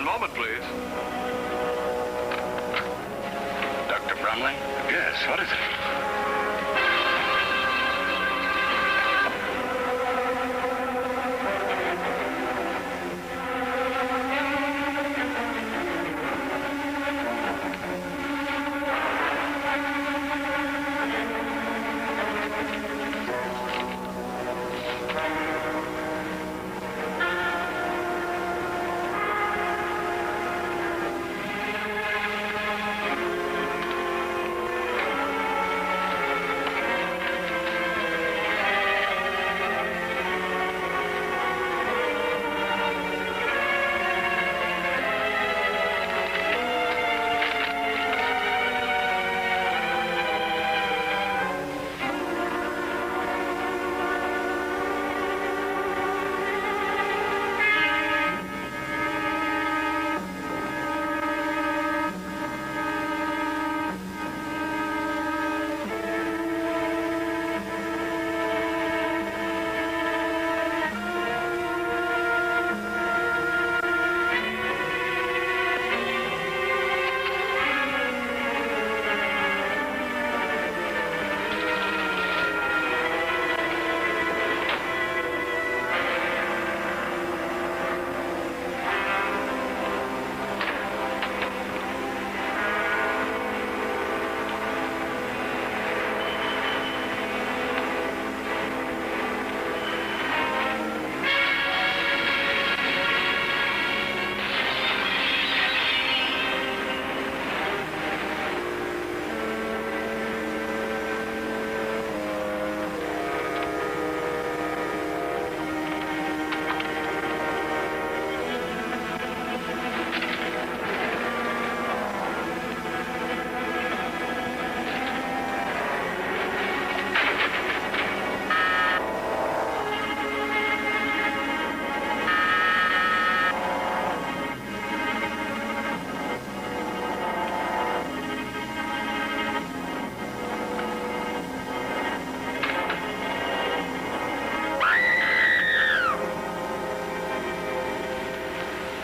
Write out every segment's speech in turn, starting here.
One moment, please. Dr. Bromley? Yes, what is it?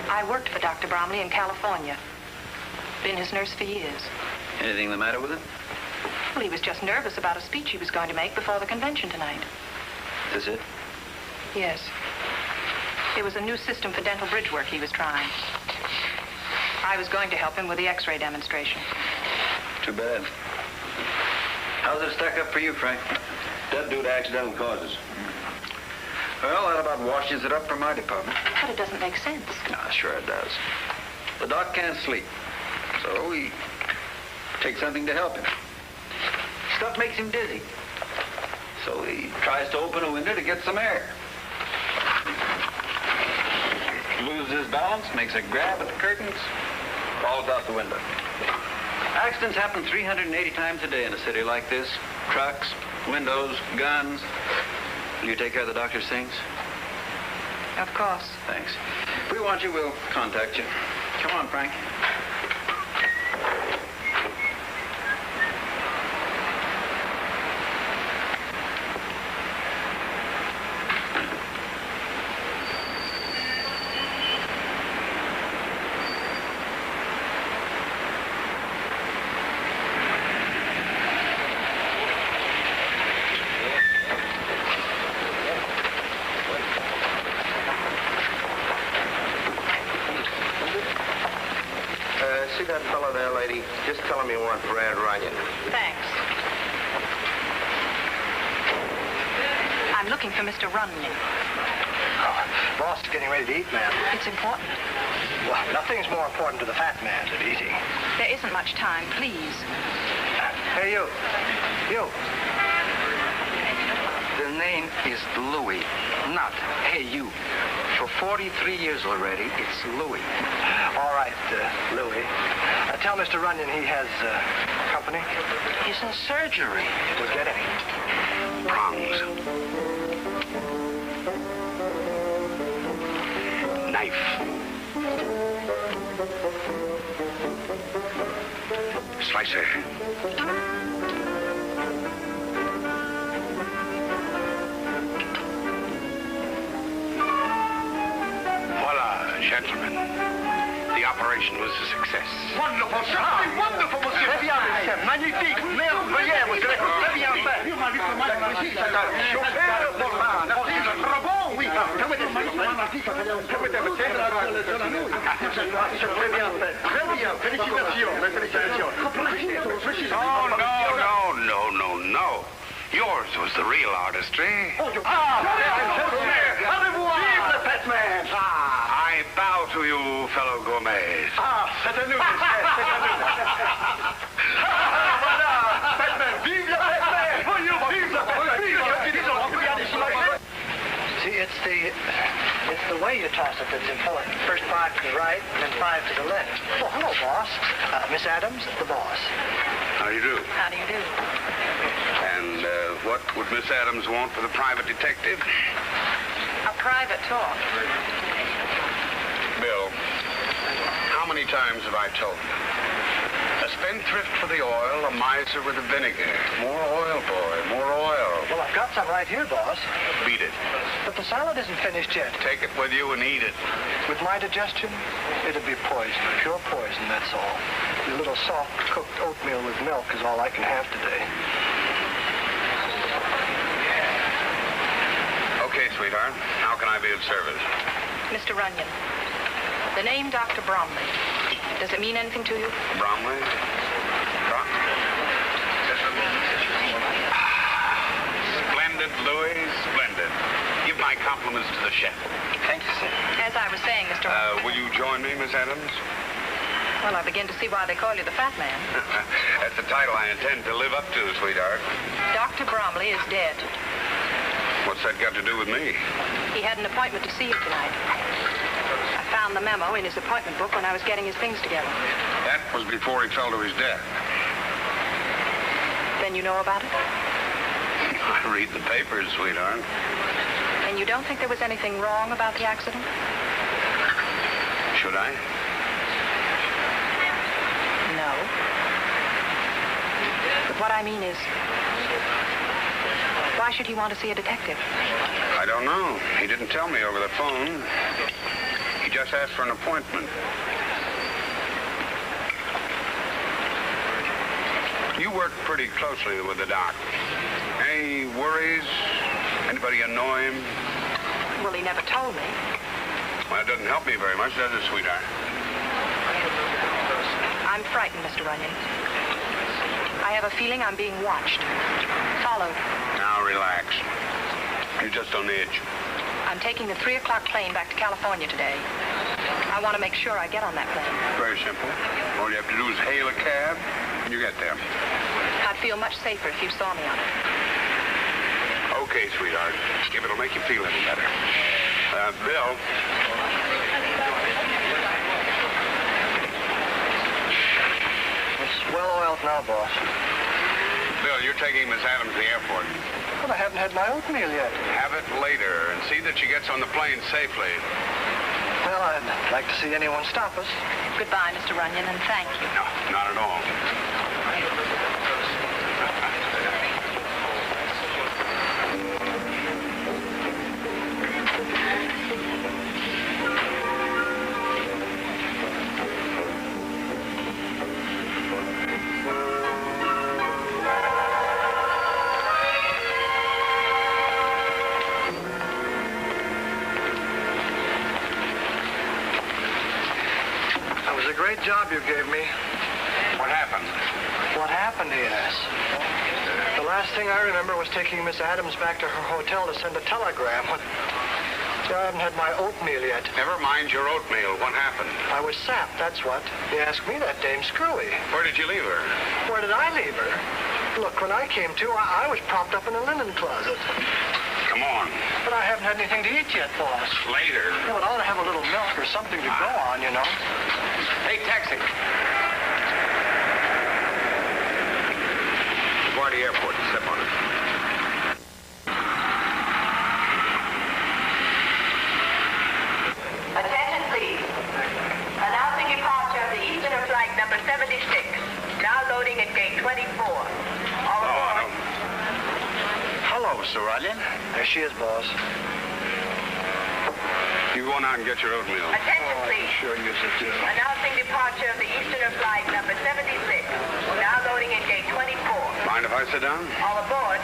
I worked for Dr. Bromley in California. Been his nurse for years. Anything the matter with him? Well, he was just nervous about a speech he was going to make before the convention tonight. Is this it? Yes. It was a new system for dental bridge work he was trying. I was going to help him with the X-ray demonstration. Too bad. How's it stack up for you, Frank? That due to accidental causes. Well, that about washes it up for my department. But it doesn't make sense. Ah, sure it does. The doc can't sleep, so he takes something to help him. Stuff makes him dizzy, so he tries to open a window to get some air. Loses his balance, makes a grab at the curtains, falls out the window. Accidents happen 380 times a day in a city like this. Trucks, windows, guns. Will you take care of the doctor's things? Of course. Thanks. If we want you, we'll contact you. Come on, Frank. That fellow there, lady, just tell him you want Brad Runyon. Thanks. I'm looking for Mr. Runyon. Oh, boss is getting ready to eat, ma'am. It's important. Well, nothing's more important to the fat man than eating. There isn't much time, please. Hey, you. You. The name is Louis, not Hey You. For 43 years already, it's Louis. All right, Louis. Tell Mr. Runyon he has company. He's in surgery. We'll get him. Prongs. Knife. Slicer. Voila, gentlemen. The operation was a success. Wonderful, sir. Wonderful, monsieur. Très bien, monsieur. Magnifique. Merveilleux, monsieur. Très bien fait. C'est un chauffeur pour là. C'est trop bon, oui. Permettez-moi. Très bien fait. Très bien. Félicitations. Félicitations. Oh, no. Yours was the real artistry. Vive le Fatman. I bow to you, fellow gourmets. C'est à nous, monsieur. C'est à nous. Voilà. Fatman. Vive le Fatman. Vive le Fatman. See, it's the way you toss it that's important. First 5 to the right, and then 5 to the left. Oh, hello, boss. Miss Adams, the boss. How do you do? How do you do? And what would Miss Adams want with a private detective? A private talk. Bill, how many times have I told you? A spendthrift for the oil, a miser with the vinegar. More oil, boy, more oil. Well, I've got some right here, boss. Beat it. But the salad isn't finished yet. Take it with you and eat it. With my digestion, it'd be poison. Pure poison, that's all. A little soft-cooked oatmeal with milk is all I can have today. Okay, sweetheart. How can I be of service? Mr. Runyon, the name Dr. Bromley, does it mean anything to you? Bromley? Splendid, Louis, splendid. Give my compliments to the chef. Thank you, sir. As I was saying, Mr. Runyon. Will you join me, Miss Adams? Well, I begin to see why they call you the Fat Man. That's the title I intend to live up to, sweetheart. Dr. Bromley is dead. What's that got to do with me? He had an appointment to see you tonight. I found the memo in his appointment book when I was getting his things together. That was before he fell to his death. Then you know about it? I read the papers, sweetheart. And you don't think there was anything wrong about the accident? Should I? No. But what I mean is, why should he want to see a detective? I don't know. He didn't tell me over the phone. He just asked for an appointment. You work pretty closely with the doc. Any worries? Anybody annoy him? Well, he never told me. Well, it doesn't help me very much, does it, sweetheart? I'm frightened, Mr. Runyon. I have a feeling I'm being watched, followed. Now, relax. You're just on the edge. I'm taking the 3 o'clock plane back to California today. I want to make sure I get on that plane. Very simple. All you have to do is hail a cab, and you get there. I'd feel much safer if you saw me on it. Okay, sweetheart. If it'll make you feel any better. Bill. It's well oiled now, boss. Bill, you're taking Miss Adams to the airport. Well, I haven't had my oatmeal yet. Have it later, and see that she gets on the plane safely. Well, I'd like to see anyone stop us. Goodbye, Mr. Runyon, and thank you. No, not at all. Great job you gave me. What happened? What happened, he asks. The last thing I remember was taking Miss Adams back to her hotel to send a telegram. See, I haven't had my oatmeal yet. Never mind your oatmeal. What happened? I was sapped, that's what. You asked me that, Dame Screwy. Where did you leave her? Where did I leave her? Look, when I came to, I was propped up in a linen closet. Come on. But I haven't had anything to eat yet, boss. Later. Yeah, but I ought to have a little milk or something to go on, you know. Hey, taxi. LaGuardia Airport. Step on it. Attention, please. Announcing departure of the Easterner flight number 76. Now loading at gate 24. All aboard. Hello, Sir Runyon. There she is, boss. You on out and get your oatmeal. Attention, please. Sure, you sit down. Announcing departure of the Easterner flight number 76. Now loading at gate 24. Mind if I sit down? All aboard.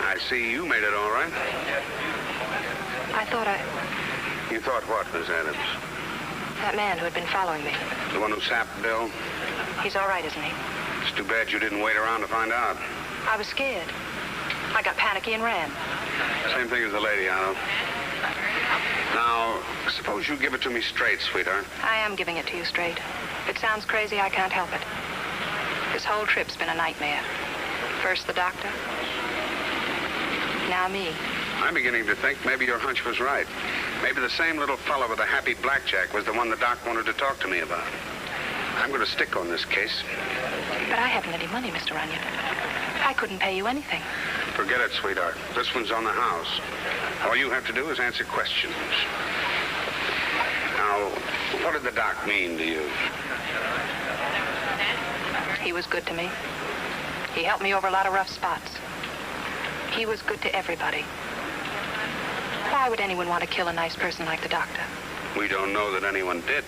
I see you made it all right. I thought You thought what, Miss Adams? that man who had been following me, The one who sapped Bill? he's all right, isn't he? It's too bad you didn't wait around to find out. I was scared. I got panicky and ran. Same thing as the lady, Otto. Now, suppose you give it to me straight, sweetheart. I am giving it to you straight. If it sounds crazy, I can't help it. This whole trip's been a nightmare. First the doctor, now me. I'm beginning to think maybe your hunch was right. Maybe the same little fellow with the happy blackjack was the one the doc wanted to talk to me about. I'm going to stick on this case. But I haven't any money, Mr. Runyon. I couldn't pay you anything. Forget it, sweetheart. This one's on the house. All you have to do is answer questions. Now, what did the doc mean to you? He was good to me. He helped me over a lot of rough spots. He was good to everybody. Why would anyone want to kill a nice person like the doctor? We don't know that anyone did.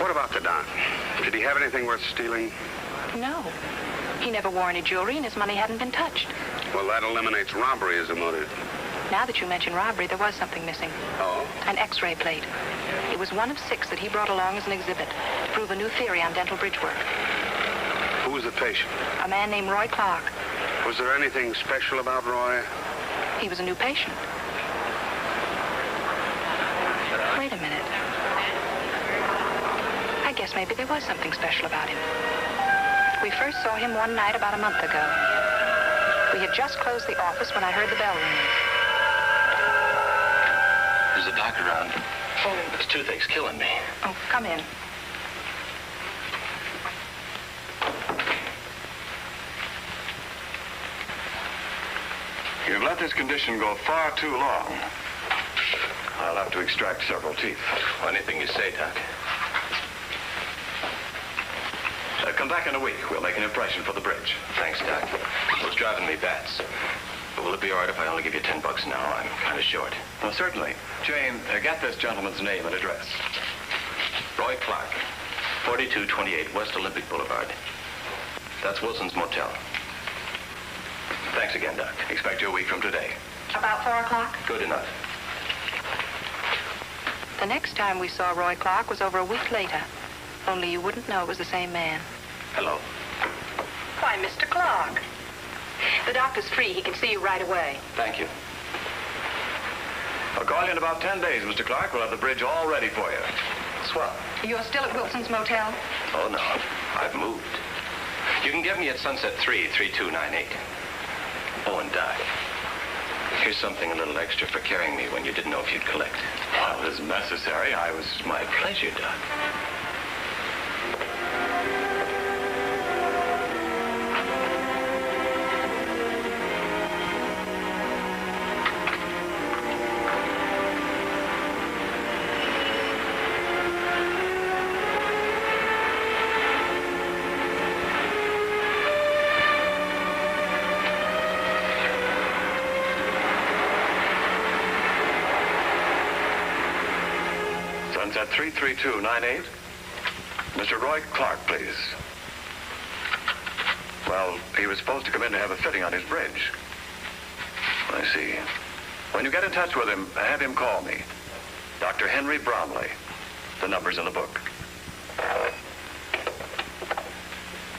What about the doc? Did he have anything worth stealing? No. He never wore any jewelry and his money hadn't been touched. Well, that eliminates robbery as a motive. Now that you mention robbery, there was something missing. Oh? An X-ray plate. It was one of 6 that he brought along as an exhibit to prove a new theory on dental bridge work. Who was the patient? A man named Roy Clark. Was there anything special about Roy? He was a new patient. Wait a minute. I guess maybe there was something special about him. We first saw him one night about a month ago. We had just closed the office when I heard the bell ringing. Is the doctor around? Oh, This toothache's killing me. oh, come in. You've let this condition go far too long. I'll have to extract several teeth. Anything you say, Doc. Come back in a week. We'll make an impression for the bridge. Thanks, Doc. What's driving me bats? But will it be all right if I only give you $10 now? I'm kind of short. Well, certainly. Jane, get this gentleman's name and address. Roy Clark, 4228 West Olympic Boulevard. That's Wilson's Motel. Thanks again, Doc. Expect you a week from today. About 4 o'clock? Good enough. The next time we saw Roy Clark was over a week later. Only you wouldn't know it was the same man. Hello. Why, Mr. Clark. The doctor's free. He can see you right away. Thank you. I'll call you in about 10 days, Mr. Clark. We'll have the bridge all ready for you. Swell. You're still at Wilson's Motel? Oh, no. I've moved. You can get me at Sunset 33298. Oh, and Doc, here's something a little extra for carrying me when you didn't know if you'd collect. Well, as necessary, I was... My pleasure, Doc. Sunset 33298. Mr. Roy Clark, please. Well, he was supposed to come in to have a fitting on his bridge. I see. When you get in touch with him, have him call me. Dr. Henry Bromley. The number's in the book.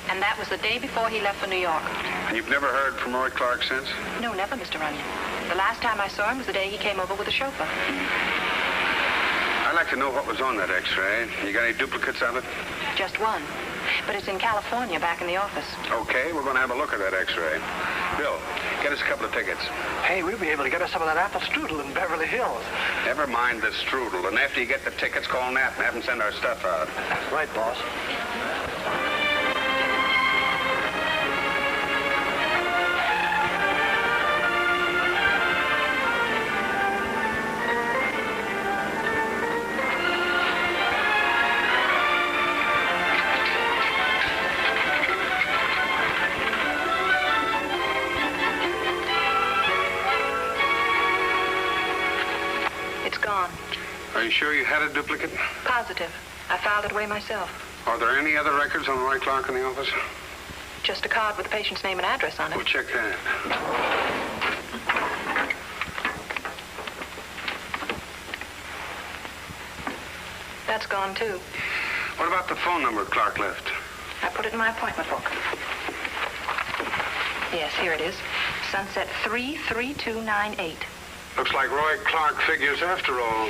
And that was the day before he left for New York. And you've never heard from Roy Clark since? No, never, Mr. Runyon. The last time I saw him was the day he came over with a chauffeur. I'd like to know what was on that X-ray. You got any duplicates of it? Just one. But it's in California, back in the office. Okay, we're going to have a look at that X-ray. Bill, get us a couple of tickets. Hey, we'll be able to get us some of that apple strudel in Beverly Hills. Never mind the strudel. And after you get the tickets, call Nat and have him send our stuff out. Right, boss. gone. Are you sure you had a duplicate? Positive. I filed it away myself. Are there any other records on Roy Clark in the office? Just a card with the patient's name and address on it. We'll check that. That's gone, too. What about the phone number Clark left? I put it in my appointment book. Yes, here it is. Sunset 33298. Looks like Roy Clark figures after all.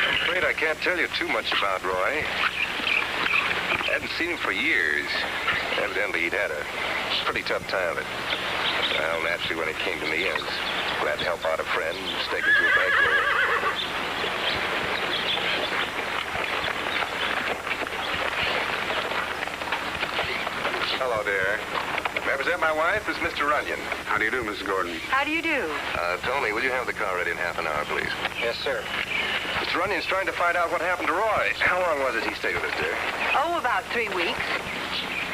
I'm afraid I can't tell you too much about Roy. I hadn't seen him for years. Evidently, he'd had a pretty tough time of it. Well, naturally, when it came to me, I was glad to help out a friend, mistaken to a bankroll. Hello there. May I present my wife? This is Mr. Runyon. How do you do, Mrs. Gordon? How do you do? Tony, will you have the car ready in half an hour, please? Yes, sir. Mr. Runyon's trying to find out what happened to Roy. How long was it he stayed with us, dear? Oh, about 3 weeks.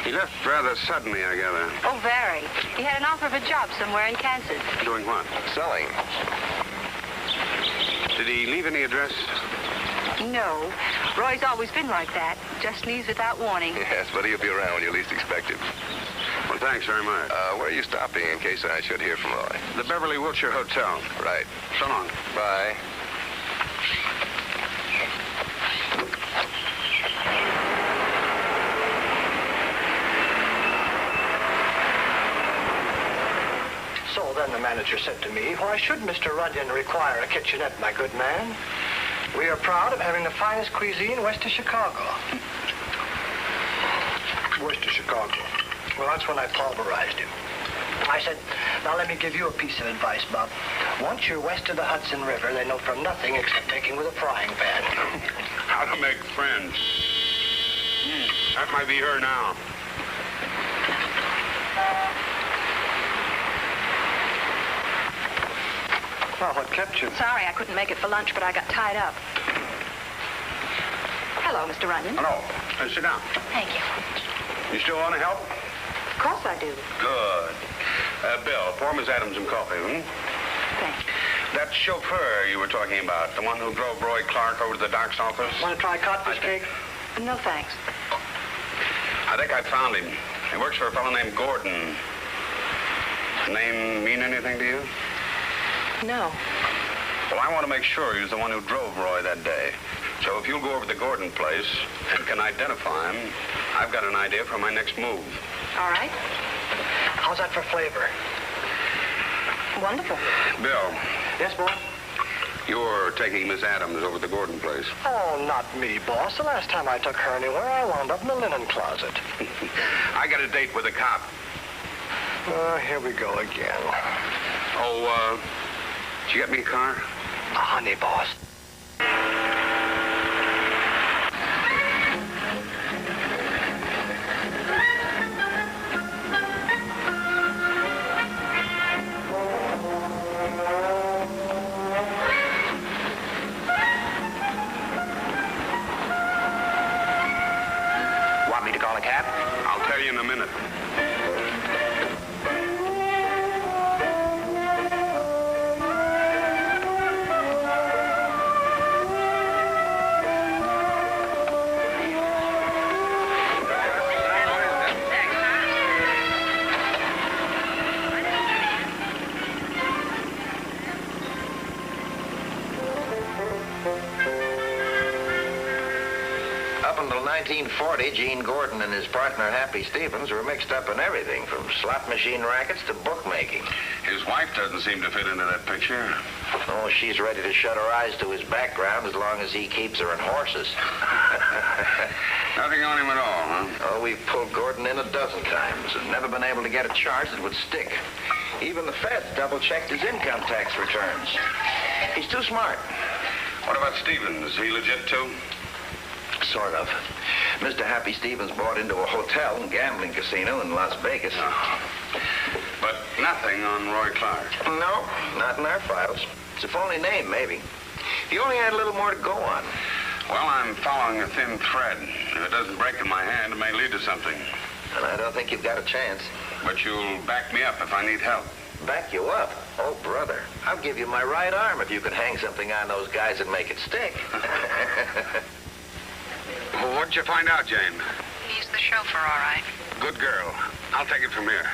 He left rather suddenly, I gather. Oh, very. He had an offer of a job somewhere in Kansas. Doing what? Selling. Did he leave any address? No. Roy's always been like that. Just leaves without warning. Yes, but he'll be around when you least expect him. Well, thanks very much. Where are you stopping in case I should hear from Roy? The Beverly Wilshire Hotel. Right. So long. Bye. So then the manager said to me, why should Mr. Runyon require a kitchenette, my good man? We are proud of having the finest cuisine west of Chicago. West of Chicago. Well, that's when I pulverized him. I said, now let me give you a piece of advice, Bob. Once you're west of the Hudson River, they know from nothing except making with a frying pan. How to make friends. That might be her now. Well, what kept you? Sorry I couldn't make it for lunch, but I got tied up. Hello, Mr. Runyon. Hello. Sit down. Thank you. You still want to help? Of course I do. Good. Bill, pour Miss Adams some coffee, Thanks. That chauffeur you were talking about, the one who drove Roy Clark over to the doc's office? Want to try codfish cake? No, thanks. I think I found him. He works for a fellow named Gordon. Name mean anything to you? No. Well, I want to make sure he was the one who drove Roy that day. So if you'll go over to the Gordon place and can identify him, I've got an idea for my next move. All right. How's that for flavor? Wonderful. Bill, Yes, boss? you're taking Miss Adams over to the Gordon place. Oh, not me, boss. The last time I took her anywhere, I wound up in the linen closet. I got a date with a cop. Here we go again. Oh, did you get me a car? A honey, boss. Want me to call a cab? I'll tell you in a minute. Up until 1940, Gene Gordon and his partner, Happy Stevens, were mixed up in everything from slot machine rackets to bookmaking. His wife doesn't seem to fit into that picture. Oh, she's ready to shut her eyes to his background as long as he keeps her in horses. Nothing on him at all, huh? Oh, we've pulled Gordon in a dozen times and never been able to get a charge that would stick. Even the feds double-checked his income tax returns. He's too smart. What about Stevens? Is he legit, too? Sort of. Mr. Happy Stevens bought into a hotel and gambling casino in Las Vegas. But nothing on Roy Clark. No, not in our files. It's a phony name, maybe. He only had a little more to go on. Well, I'm following a thin thread. If it doesn't break in my hand, it may lead to something. And I don't think you've got a chance. But you'll back me up if I need help. Back you up? Oh, brother, I'll give you my right arm if you can hang something on those guys and make it stick. Well, what'd you find out, Jane? He's the chauffeur, all right. Good girl. I'll take it from here.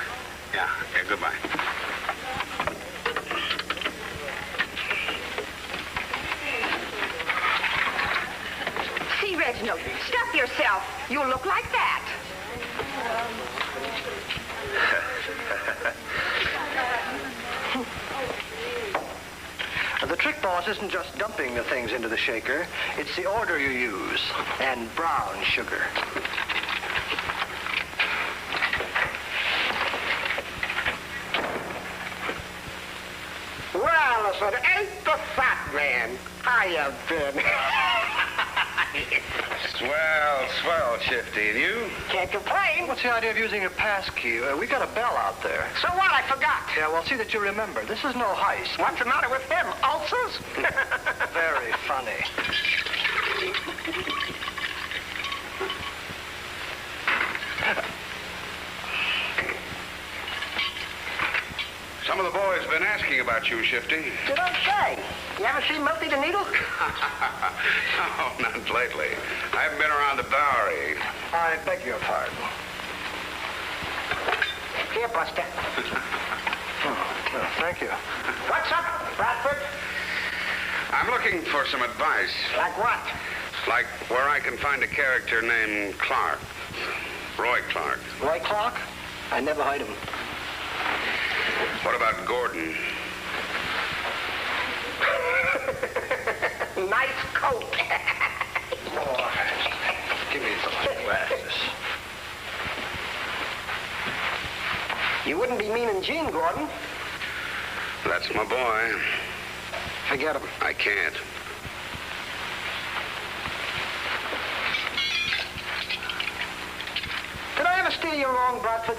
Yeah, goodbye. See, Reginald, stuff yourself. You'll look like that. The trick, boss, isn't just dumping the things into the shaker. It's the order you use. And brown sugar. Well, listen, ain't the fat man? How you been? Swell, Shifty. And you? Can't complain. What's the idea of using a pass key? We got a bell out there. So what? I forgot. Yeah, well, see that you remember. This is no heist. What's the matter with him? Ulcers? Very funny. Some of the boys have been asking about you, Shifty. You don't say. You ever seen Milty the Needle? Oh, not lately. I haven't been around the Bowery. I beg your pardon. Here, Buster. Thank you. What's up, Bradford? I'm looking for some advice. Like what? Like where I can find a character named Clark. Roy Clark. Roy Clark? I never heard him. What about Gordon? Nice coat. Oh, give me some glasses. You wouldn't be meaning Gene, Gordon. That's my boy. Forget him. I can't. Did I ever steer you wrong, Bradford?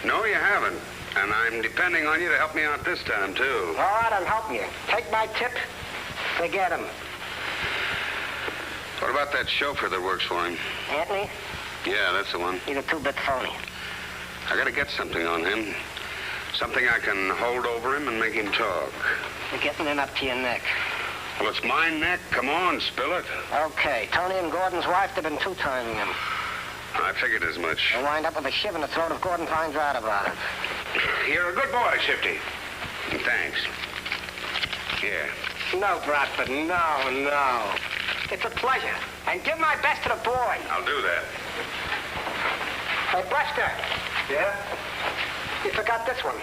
No, you haven't. And I'm depending on you to help me out this time, too. All right, I'm helping you. Take my tip. Forget him. What about that chauffeur that works for him? Anthony, Yeah, that's the one. he's a two-bit phony. I gotta get something on him. Something I can hold over him and make him talk. You're getting in up to your neck. Well, it's my neck. Come on, spill it. Okay, Tony and Gordon's wife have been two-timing him. I figured as much. They'll wind up with a shiv in the throat if Gordon finds out about it. You're a good boy, Shifty. Thanks. Here. No, Bradford, no. It's a pleasure. And give my best to the boy. I'll do that. Hey, Buster, Yeah? you forgot this one.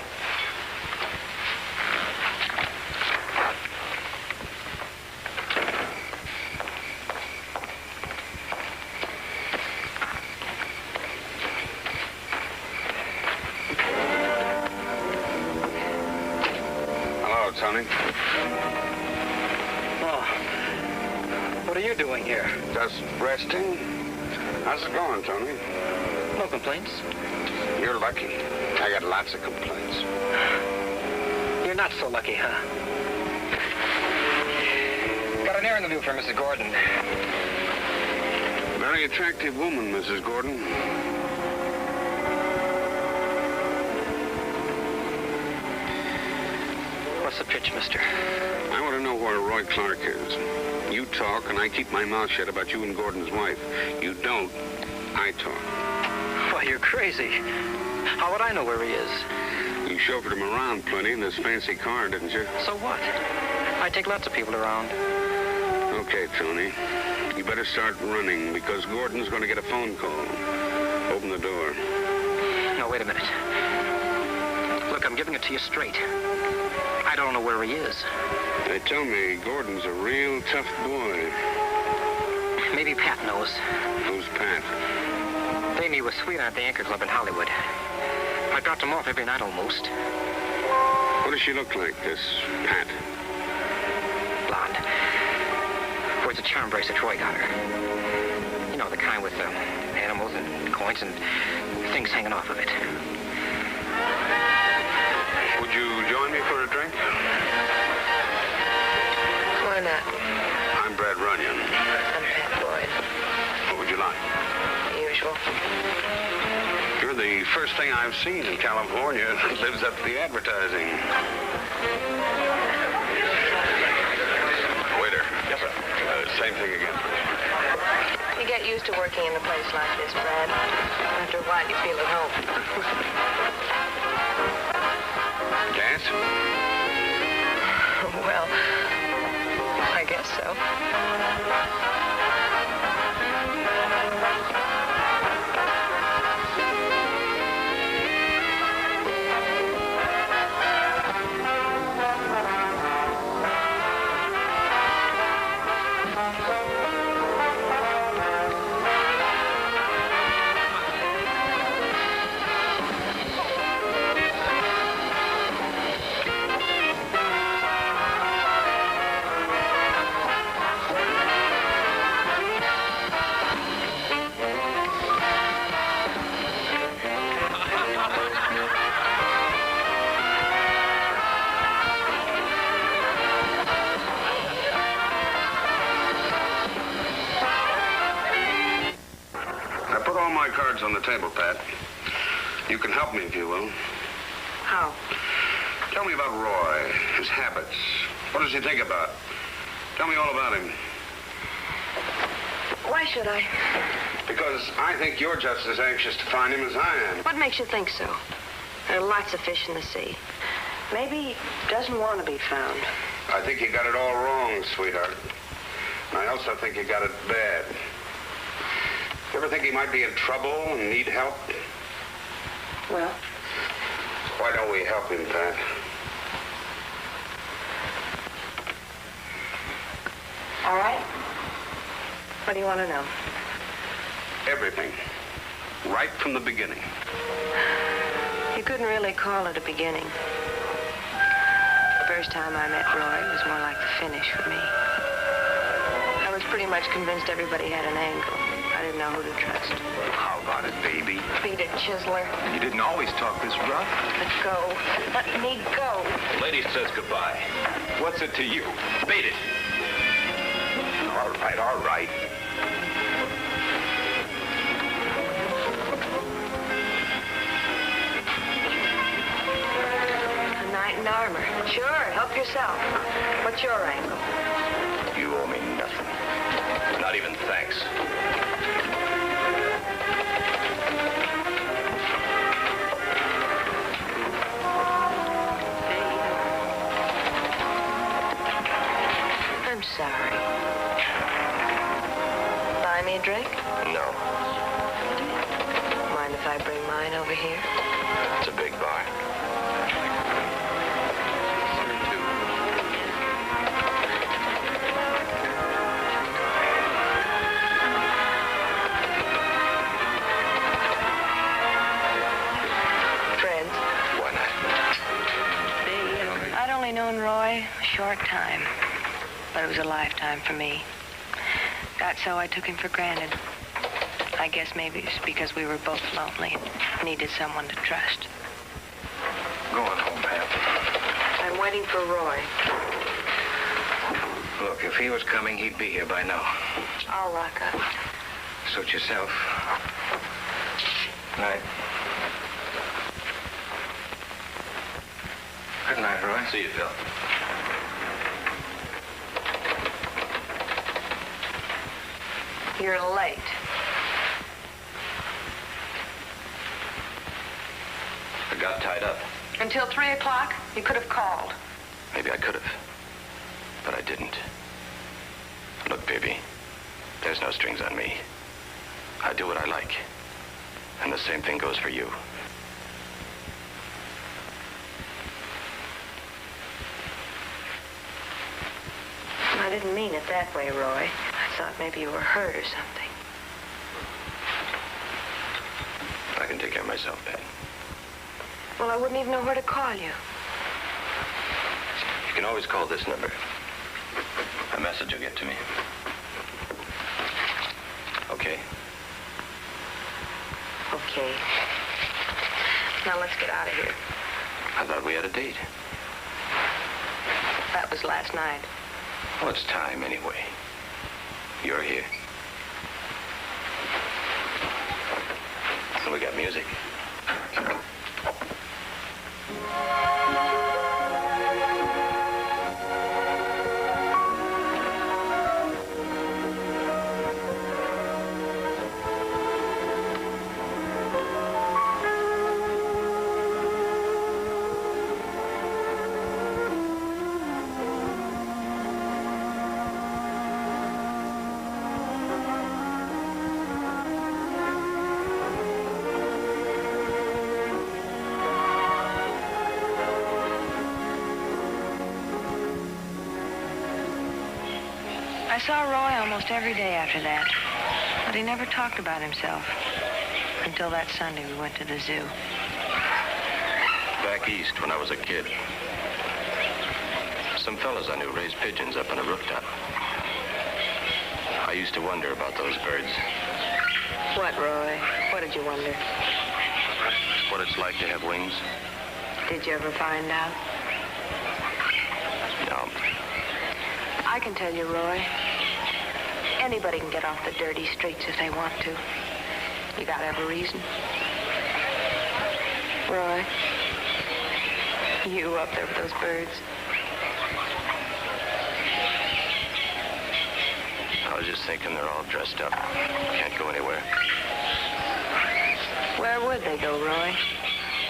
Hello, Tony. Oh. What are you doing here? Just resting. How's it going, Tony? No complaints. You're lucky. I got lots of complaints. You're not so lucky, huh? Got an errand to do for Mrs. Gordon. Very attractive woman, Mrs. Gordon. What's the pitch, mister? I want to know where Roy Clark is. You talk, and I keep my mouth shut about you and Gordon's wife. You don't, I talk. Why, you're crazy. How would I know where he is? You chauffeured him around plenty in this fancy car, didn't you? So what? I take lots of people around. Okay, Tony. You better start running, because Gordon's going to get a phone call. Open the door. No, wait a minute. Look, I'm giving it to you straight. I don't know where he is. They tell me Gordon's a real tough boy. Maybe Pat knows. Who's Pat? They meet with Sweet at the Anchor Club in Hollywood. I dropped him off every night almost. What does she look like, this Pat? Blonde. Wears a charm bracelet Troy got her. You know, the kind with animals and coins and things hanging off of it. Would you join me for a drink? Why not? I'm Brad Runyon. I'm Pat Boyd. What would you like? The usual. You're the first finest thing I've seen in California. It lives up to the advertising. Waiter. Yes, sir. Same thing again. You get used to working in a place like this, Brad. After a while, you feel at home. Gas? Well, I guess so. On the table, Pat. You can help me if you will. How? Tell me about Roy, his habits. What does he think about? Tell me all about him. Why should I? Because I think you're just as anxious to find him as I am. What makes you think so? There are lots of fish in the sea. Maybe he doesn't want to be found. I think you got it all wrong, sweetheart. And I also think you got it bad. You ever think he might be in trouble and need help? Well? Why don't we help him, Pat? All right. What do you want to know? Everything. Right from the beginning. You couldn't really call it a beginning. The first time I met Roy, it was more like the finish for me. I was pretty much convinced everybody had an angle. I didn't know who to trust. How about it, baby? Beat it, Chisler. You didn't always talk this rough. Let go. Let me go. The lady says goodbye. What's it to you? Beat it. All right, all right. A knight in armor. Sure, help yourself. What's your angle? You owe me nothing. Not even thanks. I'm sorry. Buy me a drink? No. Mind if I bring mine over here? It's a big bar. Friends? Why not? I'd only known Roy a short time. But it was a lifetime for me. Got so I took him for granted. I guess maybe it's because we were both lonely and needed someone to trust. Go on home, Pat. I'm waiting for Roy. Look, if he was coming, he'd be here by now. I'll lock up. Suit yourself. Night. Good night, Roy. See you, Phil. You're late. I got tied up. Until 3 o'clock, you could have called. Maybe I could have. But I didn't. Look, baby, there's no strings on me. I do what I like. And the same thing goes for you. I didn't mean it that way, Roy. I thought maybe you were hurt or something. I can take care of myself, Pat. Well, I wouldn't even know where to call you. You can always call this number. A message will get to me. Okay? Okay. Now let's get out of here. I thought we had a date. That was last night. Well, it's time anyway. You're here. And we got music. I saw Roy almost every day after that, but he never talked about himself until that Sunday we went to the zoo. Back east when I was a kid, some fellas I knew raised pigeons up on a rooftop. I used to wonder about those birds. What, Roy? What did you wonder? What it's like to have wings. Did you ever find out? No. I can tell you, Roy. Anybody can get off the dirty streets if they want to. You gotta have a reason. Roy, you up there with those birds. I was just thinking they're all dressed up. Can't go anywhere. Where would they go, Roy?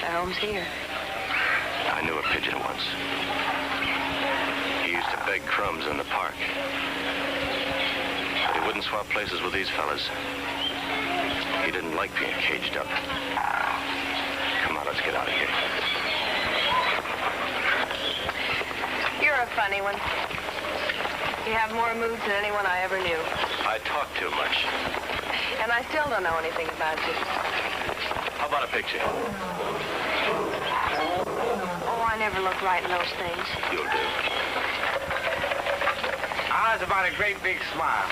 Their home's here. I knew a pigeon once. He used to beg crumbs in the park. But he wouldn't swap places with these fellas. He didn't like being caged up. Come on, let's get out of here. You're a funny one. You have more moods than anyone I ever knew. I talk too much. And I still don't know anything about you. How about a picture? Oh, I never look right in those things. You'll do. How's about a great big smile?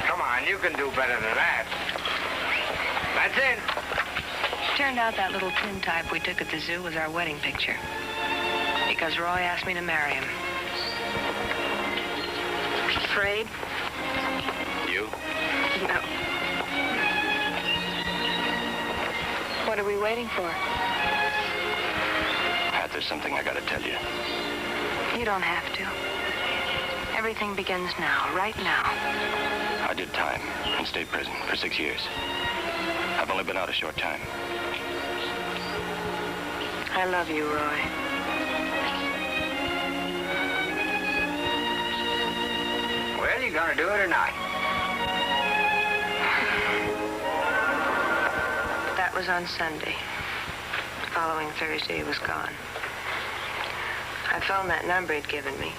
Come on, you can do better than that. That's it. Turned out that little tintype we took at the zoo was our wedding picture. Because Roy asked me to marry him. Afraid? You? No. What are we waiting for? Pat, there's something I gotta tell you. You don't have to. Everything begins now, right now. I did time in state prison for 6 years. I've only been out a short time. I love you, Roy. Well, you gonna do it or not? That was on Sunday. The following Thursday, he was gone. I phoned that number he'd given me.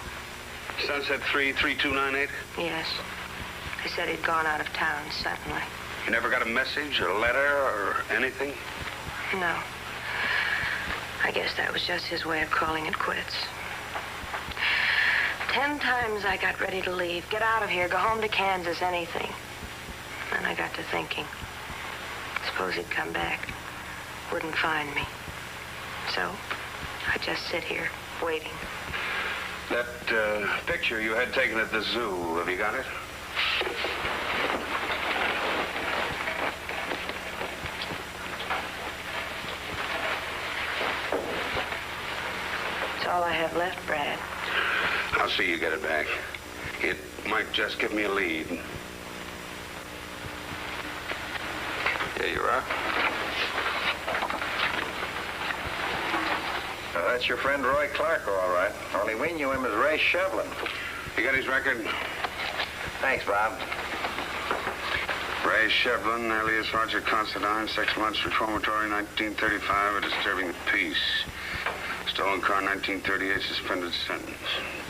Sunset 33298? Yes. They said he'd gone out of town suddenly. You never got a message, a letter, or anything? No. I guess that was just his way of calling it quits. 10 times I got ready to leave, get out of here, go home to Kansas, anything. Then I got to thinking. Suppose he'd come back, wouldn't find me. So I just sit here, waiting. That picture you had taken at the zoo, have you got it? It's all I have left, Brad. I'll see you get it back. It might just give me a lead. Here you are. That's your friend Roy Clark, all right. Only we knew him as Ray Shevlin. You got his record? Thanks, Bob. Ray Shevlin, alias Roger Considine, 6 months reformatory, 1935, a disturbing the peace. Stolen car, 1938, suspended sentence.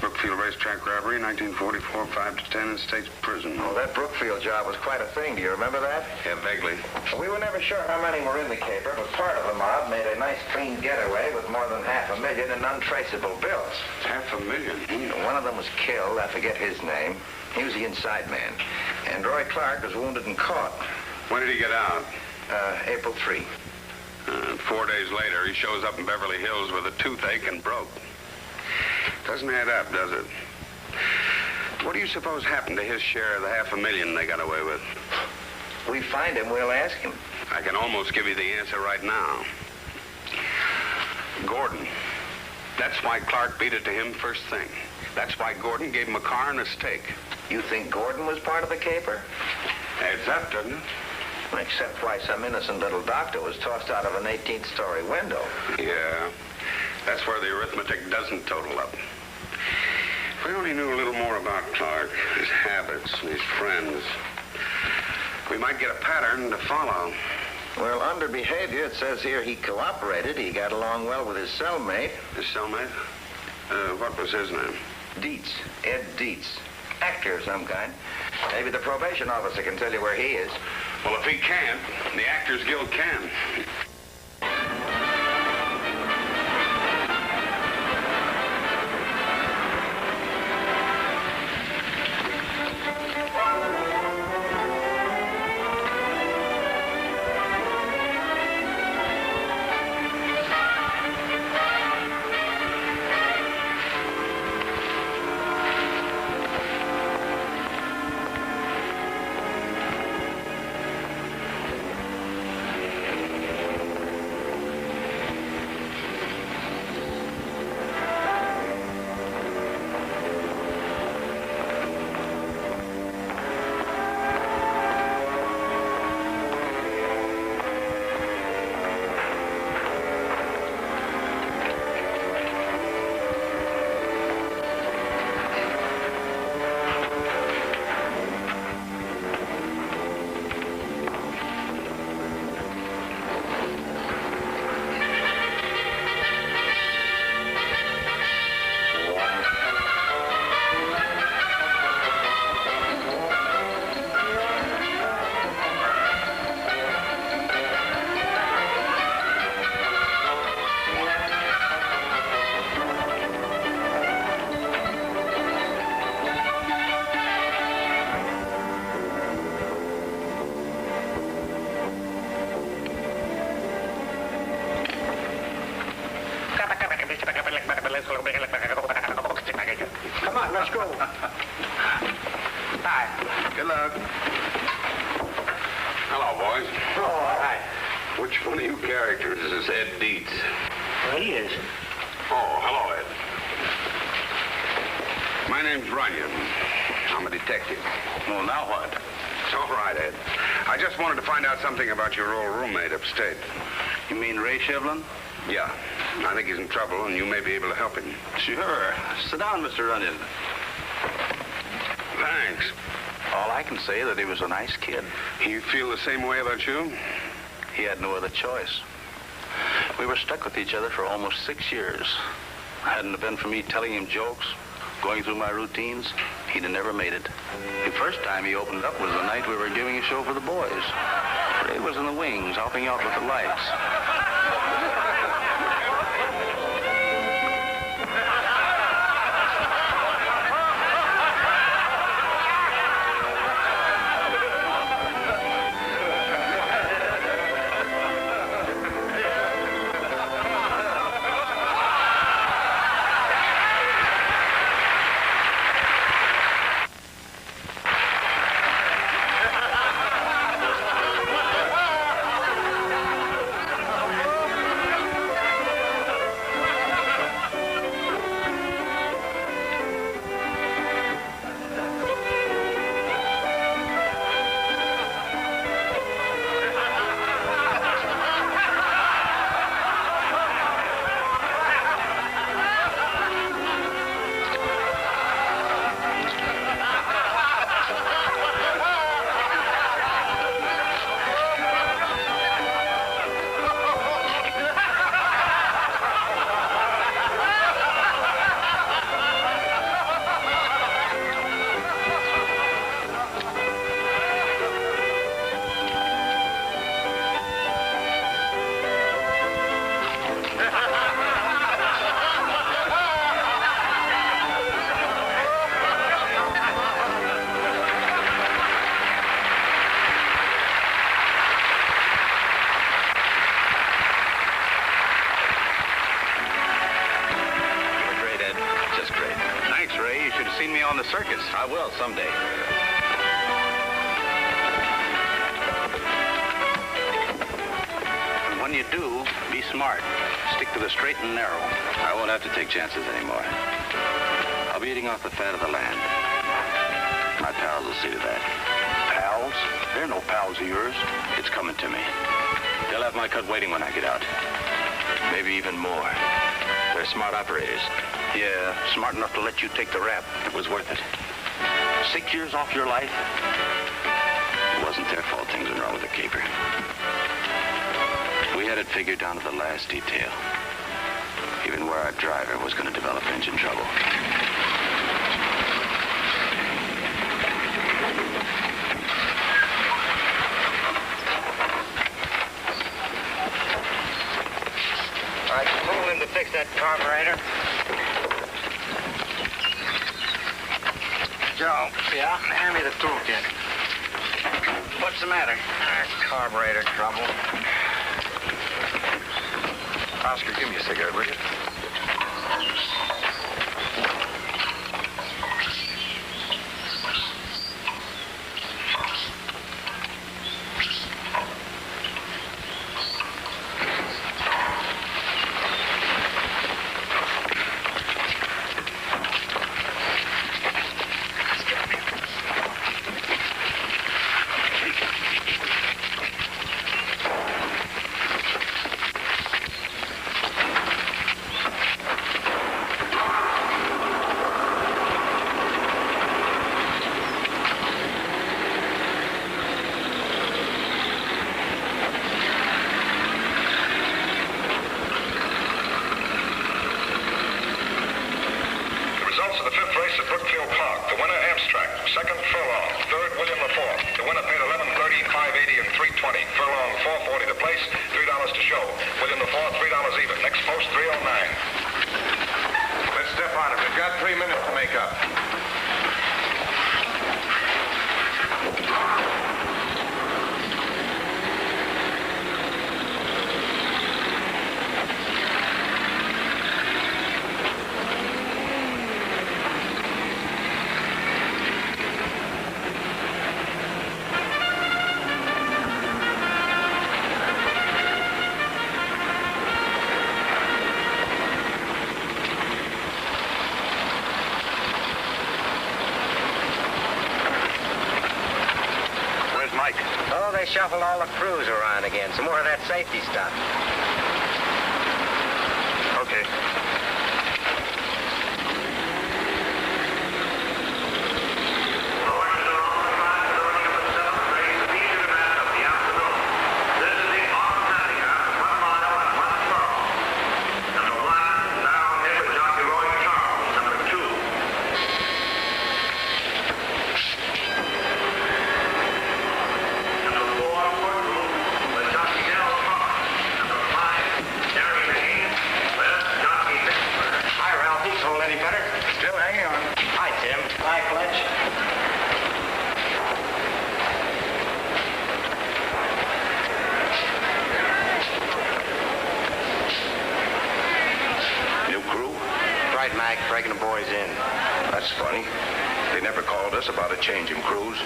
Brookfield racetrack robbery, 1944, 5 to 10 in state's prison. Oh, that Brookfield job was quite a thing. Do you remember that? Yeah, vaguely. We were never sure how many were in the caper, but part of the mob made a nice clean getaway with more than $500,000 in untraceable bills. $500,000? One of them was killed. I forget his name. He was the inside man. And Roy Clark was wounded and caught. When did he get out? April 3. 4 days later, he shows up in Beverly Hills with a toothache and broke. Doesn't add up, does it? What do you suppose happened to his share of the $500,000 they got away with? We find him, we'll ask him. I can almost give you the answer right now. Gordon. That's why Clark beat it to him first thing. That's why Gordon gave him a car and a steak. You think Gordon was part of the caper? Adds up, doesn't it? Except why some innocent little doctor was tossed out of an 18th-story window. Yeah. That's where the arithmetic doesn't total up. If we only knew a little more about Clark, his habits, and his friends, we might get a pattern to follow. Well, under behavior, it says here he cooperated. He got along well with his cellmate. His cellmate? What was his name? Dietz. Ed Dietz. Actor of some kind. Maybe the probation officer can tell you where he is. Well, if he can't, the Actors Guild can. Come on, let's go. Hi. Good luck. Hello, boys. Oh, hi. Which one of you characters is this Ed Dietz? Well, he is. Oh, hello, Ed. My name's Runyon. I'm a detective. Well, now what? It's all right, Ed. I just wanted to find out something about your old roommate upstate. You mean Ray Shevlin? Yeah. I think he's in trouble, and you may be able to help him. Sure. Sit down, Mr. Runyon. Thanks. All I can say is that he was a nice kid. You feel the same way about you? He had no other choice. We were stuck with each other for almost 6 years. Hadn't it been for me telling him jokes, going through my routines, he'd have never made it. The first time he opened up was the night we were giving a show for the boys. Ray was in the wings, helping out with the lights. Circus. I will someday. And when you do, be smart. Stick to the straight and narrow. I won't have to take chances anymore. I'll be eating off the fat of the land. My pals will see to that. Pals? They're no pals of yours. It's coming to me. They'll have my cut waiting when I get out. Maybe even more. They're smart operators. Yeah, smart enough to let you take the rap. It was worth it. 6 years off your life? It wasn't their fault things went wrong with the caper. We had it figured down to the last detail. Even where our driver was going to develop engine trouble. fix that carburetor. Joe. Yeah? Hand me the toolkit. What's the matter? Carburetor trouble. Oscar, give me a cigarette, will you? Oh, they shuffled all the crews around again. Some more of that safety stuff. Okay. Breaking the boys in. That's funny. They never called us about a change in crews.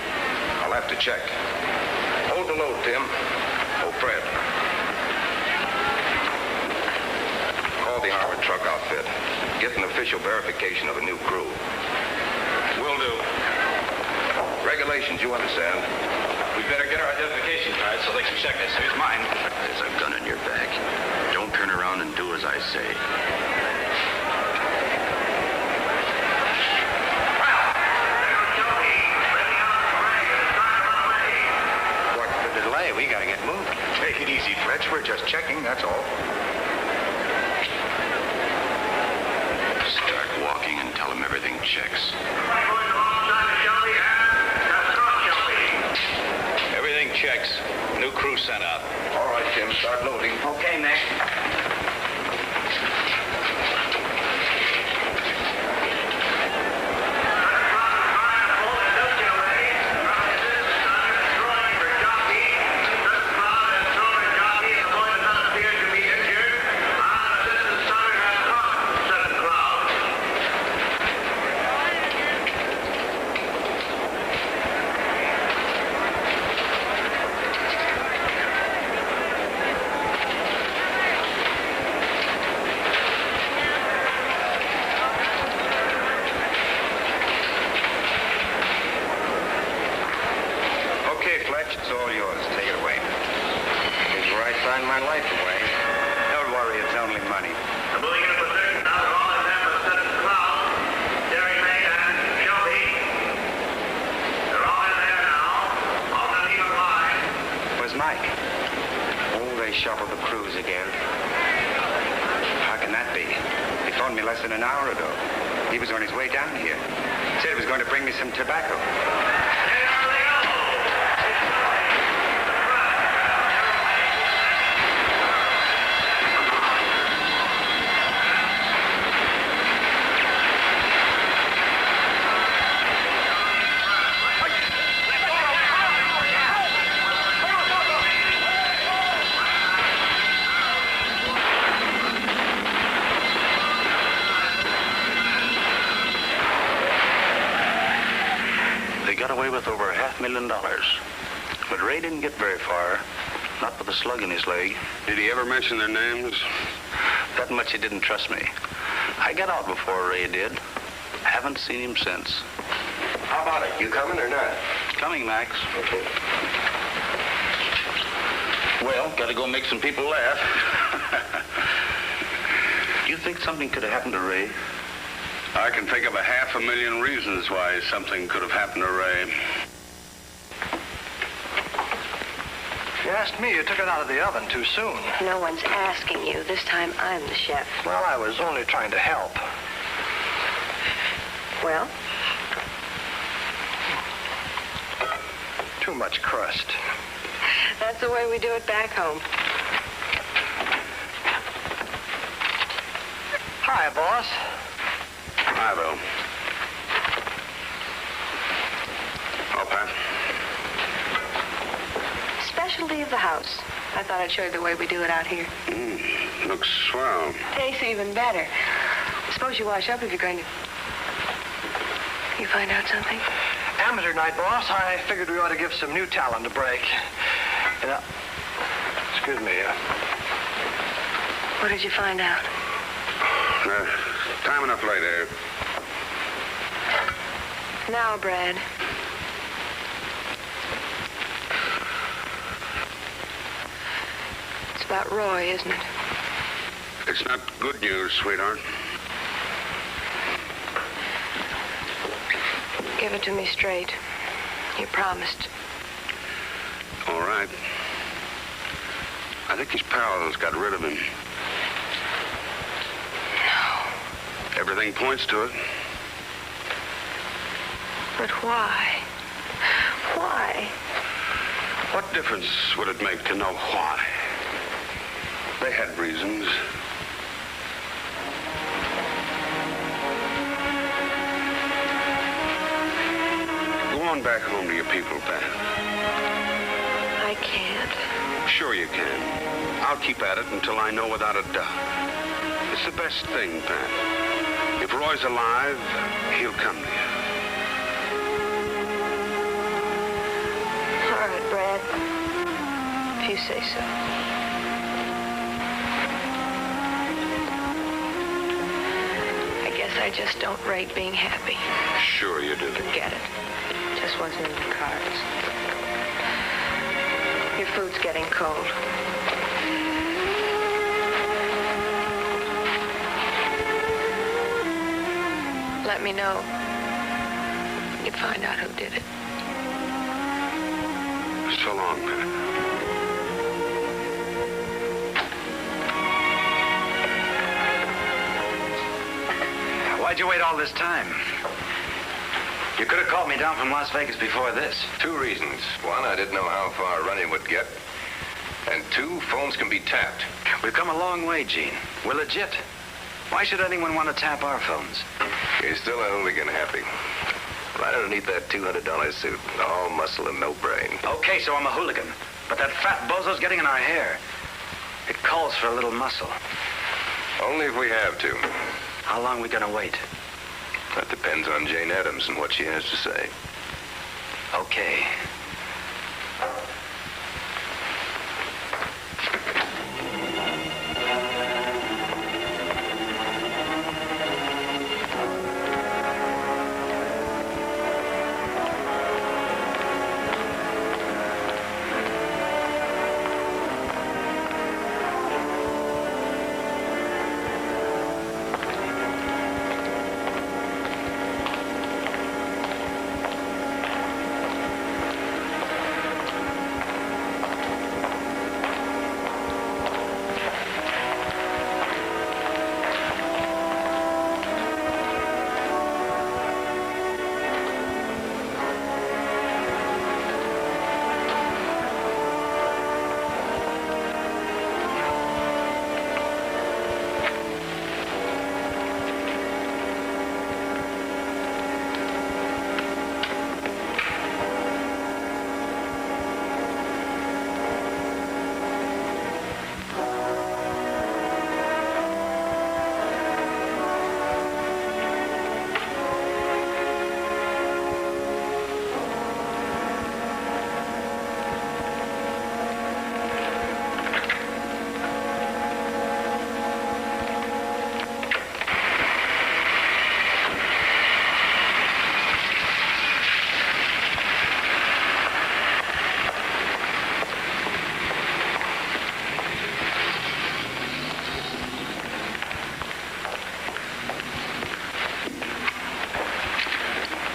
I'll have to check. Hold the load, Tim. Oh, Fred. Call the armored truck outfit. Get an official verification of a new crew. Will do. Regulations, you understand. We better get our identification cards so they can check us. Here's mine. There's a gun in your back. Don't turn around and do as I say. We gotta get moving. Take it easy, Fletch. We're just checking, that's all. Start walking and tell them everything checks. Everything checks. New crew sent out. All right, Tim, start loading. Okay, Nick. It's all yours. Take it away. Here's where I signed my life away. Don't worry, it's only money. The moving in position now, all of them are set in cloud. Jerry May and Shelby. They're all in there now. All the team of line. Where's Mike? Oh, they shuffled the crews again. How can that be? He phoned me less than an hour ago. He was on his way down here. Said he was going to bring me some tobacco. got away with over $500,000. But Ray didn't get very far, not with a slug in his leg. Did he ever mention their names? That much he didn't trust me. I got out before Ray did. Haven't seen him since. How about it? You coming or not? Coming, Max. Okay. Well, gotta go make some people laugh. Do you think something could have happened to Ray? I can think of 500,000 reasons why something could have happened to Ray. You asked me, you took it out of the oven too soon. No one's asking you. This time I'm the chef. Well, I was only trying to help. Well? Too much crust. That's the way we do it back home. Hi, boss. Hi, Bill. Oh, Pat. Specialty of the house. I thought I'd show you the way we do it out here. Looks swell. Tastes even better. Suppose you wash up if you're going to... You find out something? Amateur night, boss. I figured we ought to give some new talent a break. Excuse me. What did you find out? Time enough later. Now, Brad. It's about Roy, isn't it? It's not good news, sweetheart. Give it to me straight. You promised. All right. I think his pals got rid of him. No. Everything points to it. But why? Why? What difference would it make to know why? They had reasons. Go on back home to your people, Pat. I can't. Sure you can. I'll keep at it until I know without a doubt. It's the best thing, Pat. If Roy's alive, he'll come to you. All right, Brad. If you say so. I guess I just don't rate being happy. Sure you do. Forget it. Just wasn't in the cards. Your food's getting cold. Let me know when you find out who did it. So long, Pat. Why'd you wait all this time? You could have called me down from Las Vegas before this. 2 reasons. 1, I didn't know how far running would get. And 2, phones can be tapped. We've come a long way, Gene. We're legit. Why should anyone want to tap our phones? You're still a hooligan, Happy. Right underneath that $200 suit, all muscle and no brain. Okay, so I'm a hooligan. But that fat bozo's getting in our hair. It calls for a little muscle. Only if we have to. How long are we gonna wait? That depends on Jane Addams and what she has to say. Okay.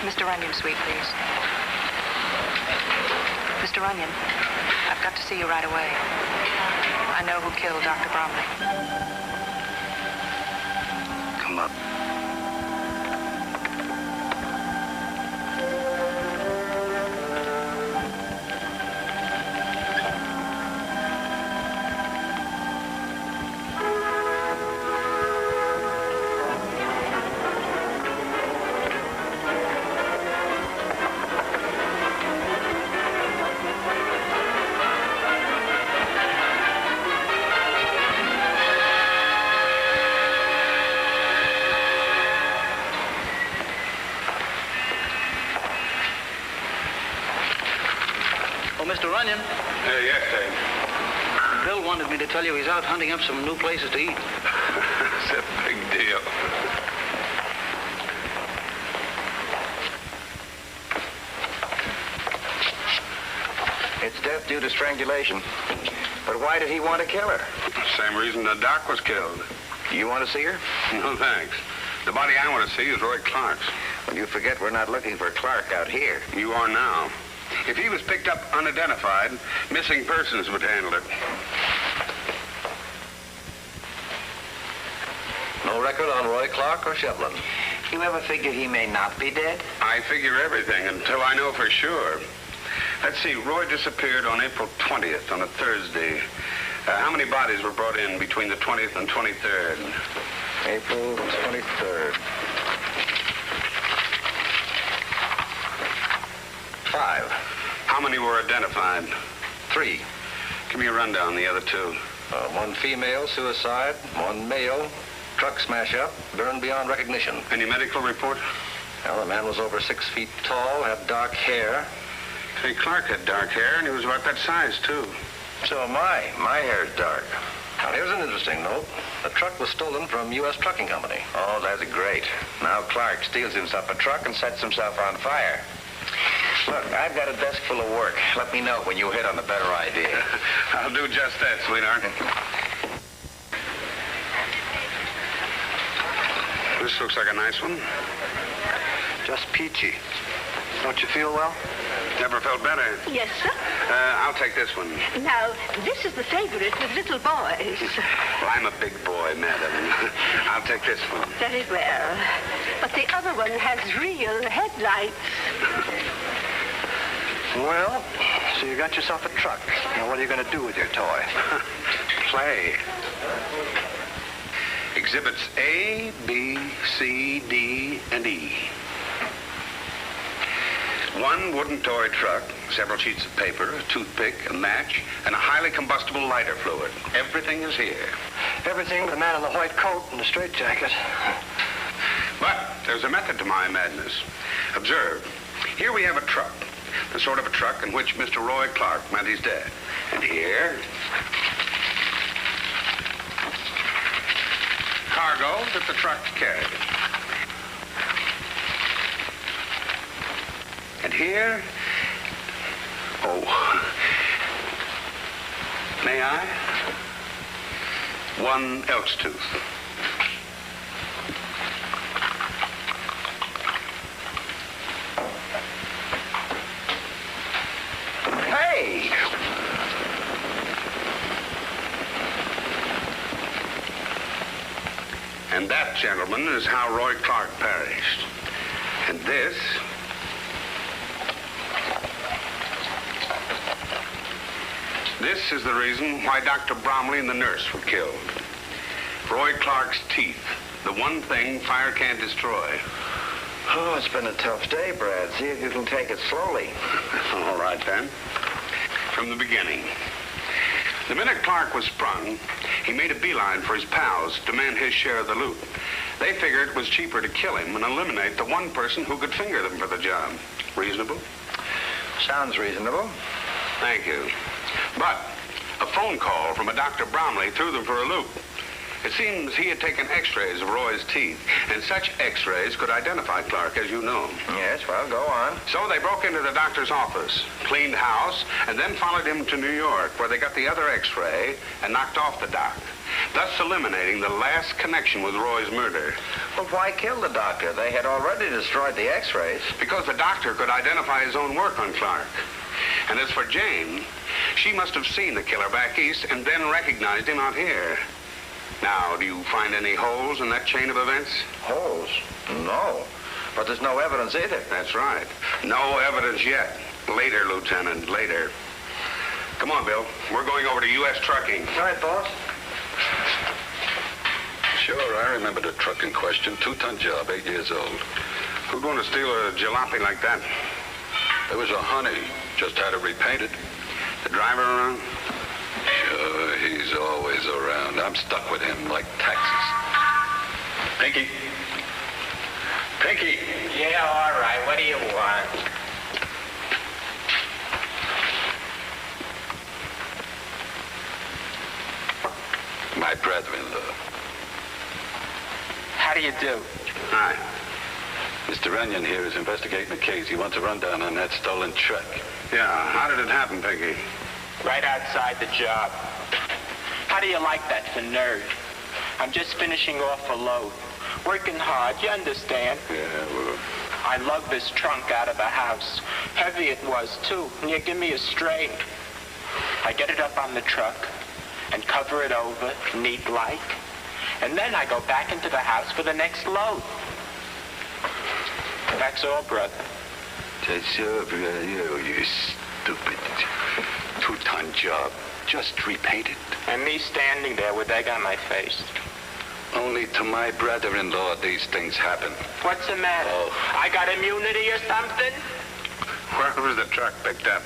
Mr. Runyon, suite, please. Mr. Runyon, I've got to see you right away. I know who killed Dr. Bromley. Come up. Mr. Runyon. Yes, Dave. Bill wanted me to tell you he's out hunting up some new places to eat. It's a big deal. It's death due to strangulation. But why did he want to kill her? Same reason the doc was killed. You want to see her? No, thanks. The body I want to see is Roy Clark's. Well, you forget we're not looking for Clark out here. You are now. If he was picked up unidentified, missing persons would handle it. No record on Roy Clark or Shevlin. You ever figure he may not be dead? I figure everything until I know for sure. Let's see, Roy disappeared on April 20th, on a Thursday. How many bodies were brought in between the 20th and 23rd? April 23rd. 5. How many were identified? 3. Give me a rundown, the other two. 1 female, suicide. 1 male, truck smash up, burned beyond recognition. Any medical report? Well, the man was over 6 feet tall, had dark hair. Say, Clark had dark hair, and he was about that size, too. So am I. My hair's dark. Now, here's an interesting note. The truck was stolen from U.S. Trucking Company. Oh, that's great. Now Clark steals himself a truck and sets himself on fire. Look, I've got a desk full of work. Let me know when you hit on a better idea. I'll do just that, sweetheart. This looks like a nice one. Just peachy. Don't you feel well? Never felt better. Yes, sir. I'll take this one. Now, this is the favorite with little boys. Well, I'm a big boy, madam. I'll take this one. Very well. But the other one has real headlights. Well, so you got yourself a truck. Now, what are you going to do with your toy? Play. Exhibits A, B, C, D, and E. 1 wooden toy truck, several sheets of paper, a toothpick, a match, and a highly combustible lighter fluid. Everything is here. Everything but the man in the white coat and the straitjacket. But there's a method to my madness. Observe. Here we have a truck. The sort of a truck in which Mr. Roy Clark met his death. And here, cargo that the truck carried. And here, may I? 1 elk's tooth. Hey! And that, gentlemen, is how Roy Clark perished. And this is the reason why Dr. Bromley and the nurse were killed. Roy Clark's teeth, the one thing fire can't destroy. Oh, it's been a tough day, Brad. See if you can take it slowly. All right, then. From the beginning. The minute Clark was sprung, he made a beeline for his pals to demand his share of the loot. They figured it was cheaper to kill him and eliminate the one person who could finger them for the job. Reasonable? Sounds reasonable. Thank you. But a phone call from a Dr. Bromley threw them for a loop. It seems he had taken x-rays of Roy's teeth, and such x-rays could identify Clark, as you know. Yes, well, go on. So they broke into the doctor's office, cleaned house, and then followed him to New York, where they got the other x-ray and knocked off the doc. thus eliminating the last connection with Roy's murder. Well, why kill the doctor? They had already destroyed the x-rays. Because the doctor could identify his own work on Clark. And as for Jane, she must have seen the killer back east and then recognized him out here. Now, do you find any holes in that chain of events? Holes? No. But there's no evidence either. That's right. No evidence yet. Later, Lieutenant, later. Come on, Bill. We're going over to U.S. Trucking. All right, boss. Sure, I remember the truck in question. 2-ton job, 8 years old. Who'd want to steal a jalopy like that? There was a honey. Just had it repainted. The driver around? Sure, he's always around. I'm stuck with him like taxes. Pinky. Pinky. Yeah, all right. What do you want? My brother-in-law. How do you do? Hi. Mr. Runyon here is investigating the case. He wants a rundown on that stolen truck. Yeah, how did it happen, Pinky? Right outside the job. How do you like that for nerve? I'm just finishing off a load. Working hard, you understand? Yeah, well... I lug this trunk out of the house. Heavy it was, too. And you give me a strain. I get it up on the truck and cover it over, neat-like. And then I go back into the house for the next load. That's all, brother. That's all, brother. You stupid. 2-ton job. Just repainted. And me standing there with egg on my face. Only to my brother-in-law these things happen. What's the matter? Oh. I got immunity or something? Where was the truck picked up?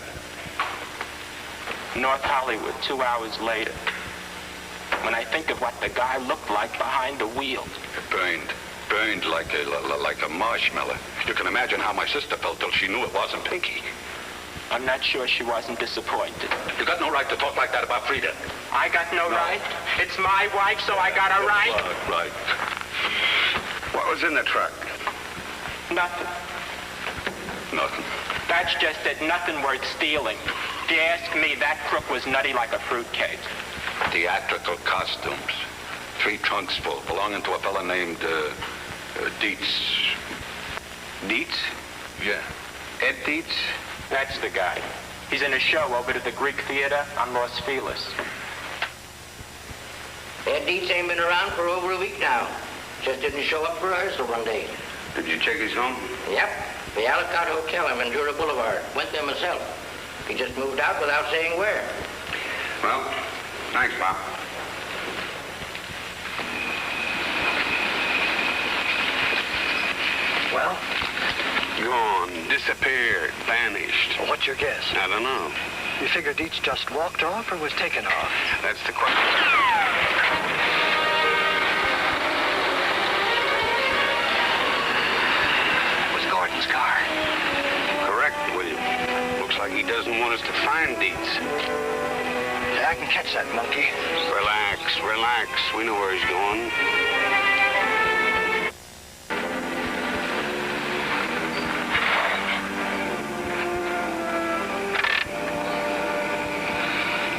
North Hollywood, 2 hours later. When I think of what the guy looked like behind the wheel. Burned like a marshmallow. You can imagine how my sister felt till she knew it wasn't Pinky. I'm not sure she wasn't disappointed. You got no right to talk like that about Frida. I got no right? It's my wife, so I got a right? Right. What was in the truck? Nothing. Nothing. That's just it. Nothing worth stealing. If you ask me, that crook was nutty like a fruitcake. Theatrical costumes. 3 trunks full, belonging to a fella named, Dietz. Dietz? Yeah. Ed Dietz? That's the guy. He's in a show over to the Greek Theater on Los Feliz. Ed Dietz ain't been around for over a week now. Just didn't show up for rehearsal one day. Did you check his home? Yep. The Alicot Hotel on Ventura Boulevard. Went there myself. He just moved out without saying where. Well, thanks, Bob. Well? Gone, disappeared, vanished. Well, what's your guess? I don't know. You figure Dietz just walked off or was taken off? That's the question. It was Gordon's car. Correct, William. Looks like he doesn't want us to find Dietz. Yeah, I can catch that monkey. Relax, relax. We know where he's going.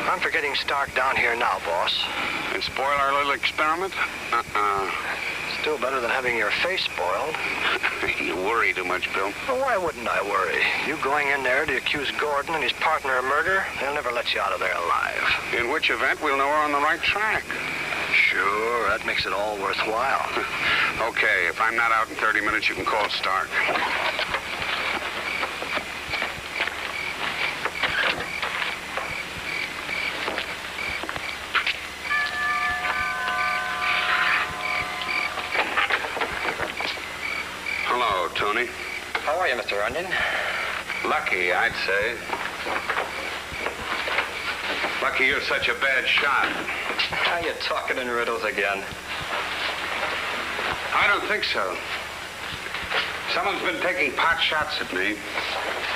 I'm for getting Stark down here now, boss. And spoil our little experiment? Still better than having your face spoiled. You worry too much, Bill. Well, why wouldn't I worry? You going in there to accuse Gordon and his partner of murder, they'll never let you out of there alive. In which event, we'll know we're on the right track. Sure, that makes it all worthwhile. Okay, if I'm not out in 30 minutes, you can call Stark. Hello, Tony. How are you, Mr. Runyon? Lucky, I'd say. Lucky you're such a bad shot. How you talking in riddles again? I don't think so. Someone's been taking pot shots at me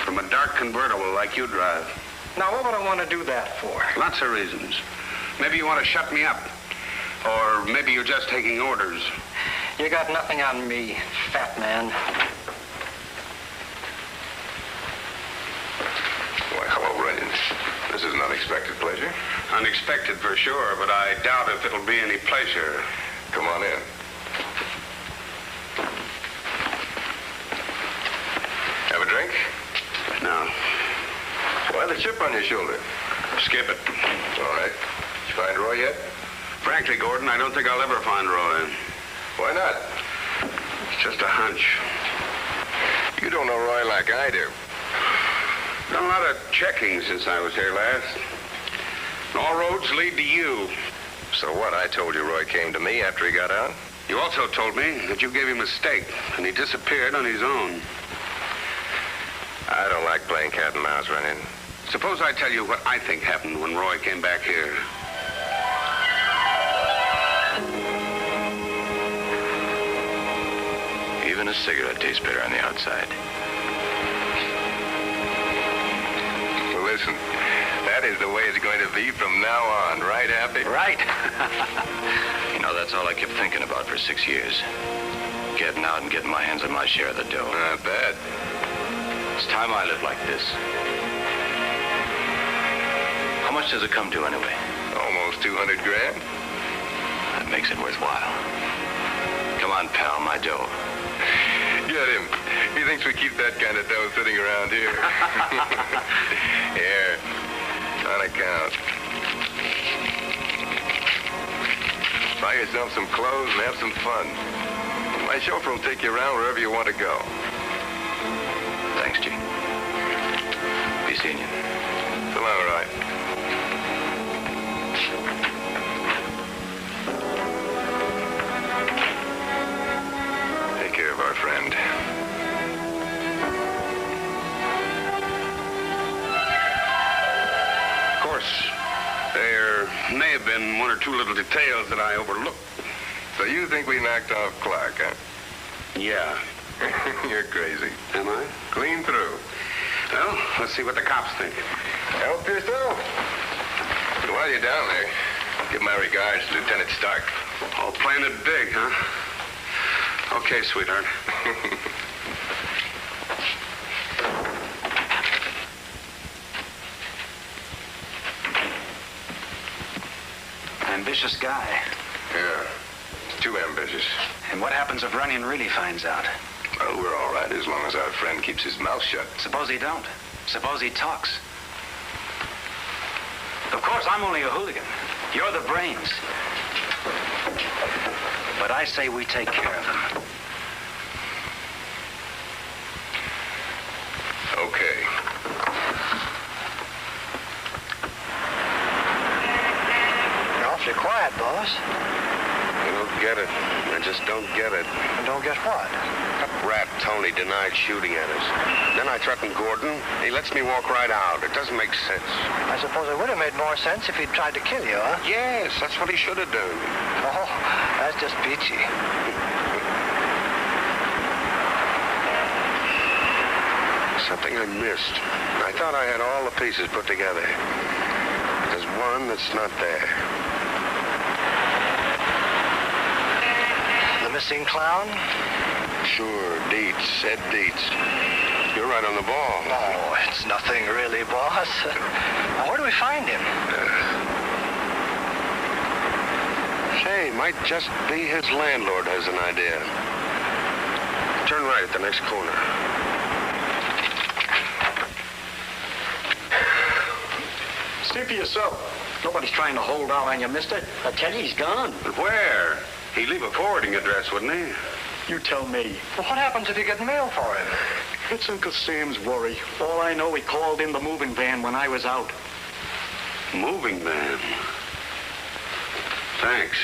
from a dark convertible like you drive. Now, what would I want to do that for? Lots of reasons. Maybe you want to shut me up. Or maybe you're just taking orders. You got nothing on me, fat man. Why, hello, Runyon. This is an unexpected pleasure. Unexpected for sure, but I doubt if it'll be any pleasure. Come on in. Have a drink? No. Why the chip on your shoulder? Skip it. All right. Did you find Roy yet? Frankly, Gordon, I don't think I'll ever find Roy. Why not? It's just a hunch. You don't know Roy like I do. Done a lot of checking since I was here last. All roads lead to you. So what? I told you Roy came to me after he got out? You also told me that you gave him a stake, and he disappeared on his own. I don't like playing cat and mouse, Runyon. Suppose I tell you what I think happened when Roy came back here. Even a cigarette tastes better on the outside. Well, listen, that is the way it's going to be from now on, right, Happy? Right. You know, that's all I kept thinking about for 6 years. Getting out and getting my hands on my share of the dough. Not bad. It's time I live like this. How much does it come to anyway? Almost 200 grand. That makes it worthwhile. Come on, pal, my dough. Get him. He thinks we keep that kind of dough sitting around here. Here, on account. Buy yourself some clothes and have some fun. My chauffeur will take you around wherever you want to go. Thanks, Gene. Be seeing you. So long, Roy. Take care of our friend. Of course, there may have been one or two little details that I overlooked. So you think we knocked off Clark, huh? Yeah. You're crazy. Am I? Clean through. Well, let's see what the cops think. Help yourself. And while you're down there, give my regards to Lieutenant Stark. All playing it big, huh? Okay, sweetheart. Ambitious guy. Yeah. Too ambitious. And what happens if Runyon really finds out? Well, we're all right as long as our friend keeps his mouth shut. Suppose he don't. Suppose he talks. Of course, I'm only a hooligan. You're the brains. But I say we take care of him. Okay. You're awfully quiet, boss. I don't get it. I just don't get it. You don't get what? That rat Tony denied shooting at us. Then I threatened Gordon. He lets me walk right out. It doesn't make sense. I suppose it would have made more sense if he'd tried to kill you, huh? Yes, that's what he should have done. Oh, that's just peachy. Something I missed. I thought I had all the pieces put together. There's one that's not there. The missing clown? Sure, Dietz, Ed Dietz. You're right on the ball. Oh, it's nothing really, boss. Where do we find him? Say, might just be his landlord has an idea. Turn right at the next corner. See for yourself. Nobody's trying to hold out on you, mister. I tell you, he's gone. But where? He'd leave a forwarding address, wouldn't he? You tell me. Well, what happens if you get mail for him? It's Uncle Sam's worry. All I know, he called in the moving van when I was out. Moving van. Thanks.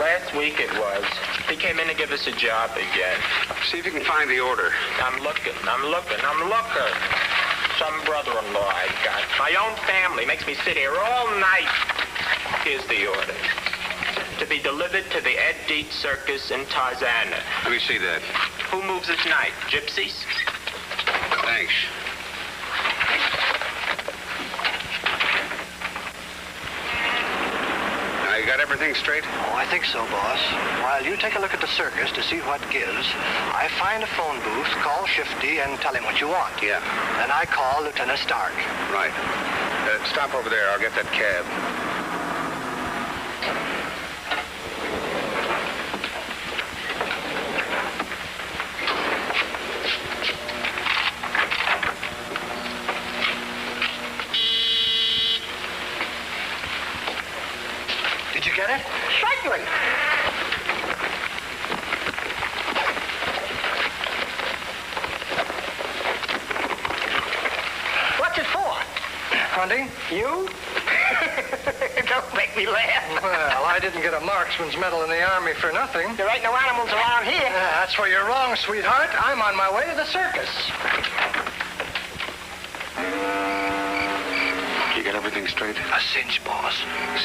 Last week it was. He came in to give us a job again. See if you can find the order. I'm looking. Some brother-in-law I got. My own family makes me sit here all night. Here's the order. To be delivered to the Ed Dietz Circus in Tarzana. Let me see that. Who moves at night? Gypsies? Thanks. Now, you got everything straight? Oh, I think so, boss. While you take a look at the circus to see what gives, I find a phone booth, call Shifty, and tell him what you want. Yeah. Then I call Lieutenant Stark. Right. Stop over there. I'll get that cab. Did you get it? Certainly. What's it for? Hunting? You? Don't make me laugh. Well, I didn't get a marksman's medal in the Army for nothing. There ain't no animals around here. That's where you're wrong, sweetheart. I'm on my way to the circus. You got everything straight? A cinch, boss.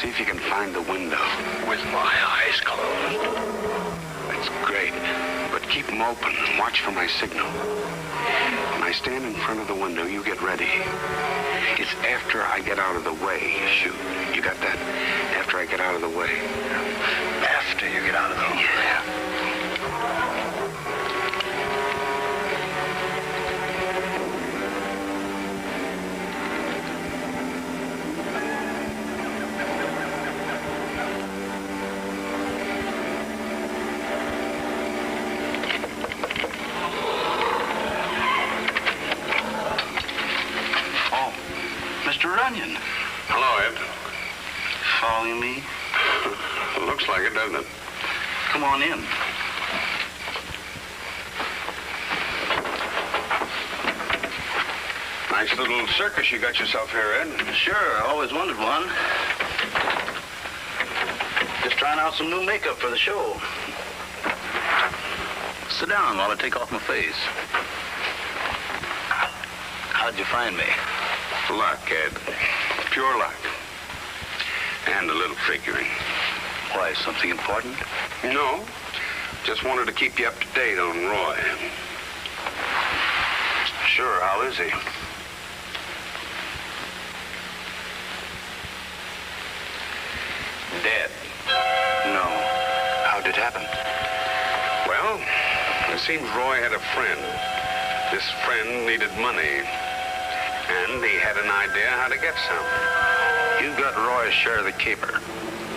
See if you can find the window. With my eyes closed. That's great. But keep them open and watch for my signal. When I stand in front of the window, you get ready. It's after I get out of the way, shoot. You got that? After I get out of the way. After you get out of the way? Yeah. Mr. Runyon. Hello, Ed. Following me? Looks like it, doesn't it? Come on in. Nice little circus you got yourself here, Ed. Sure, I always wanted one. Just trying out some new makeup for the show. Sit down while I take off my face. How'd you find me? Luck, Ed. Pure luck. And a little figuring. Why, something important? No. Just wanted to keep you up to date on Roy. Sure, how is he? Dead. No. How'd it happen? Well, it seems Roy had a friend. This friend needed money. And he had an idea how to get some. You got Roy's share of the caper.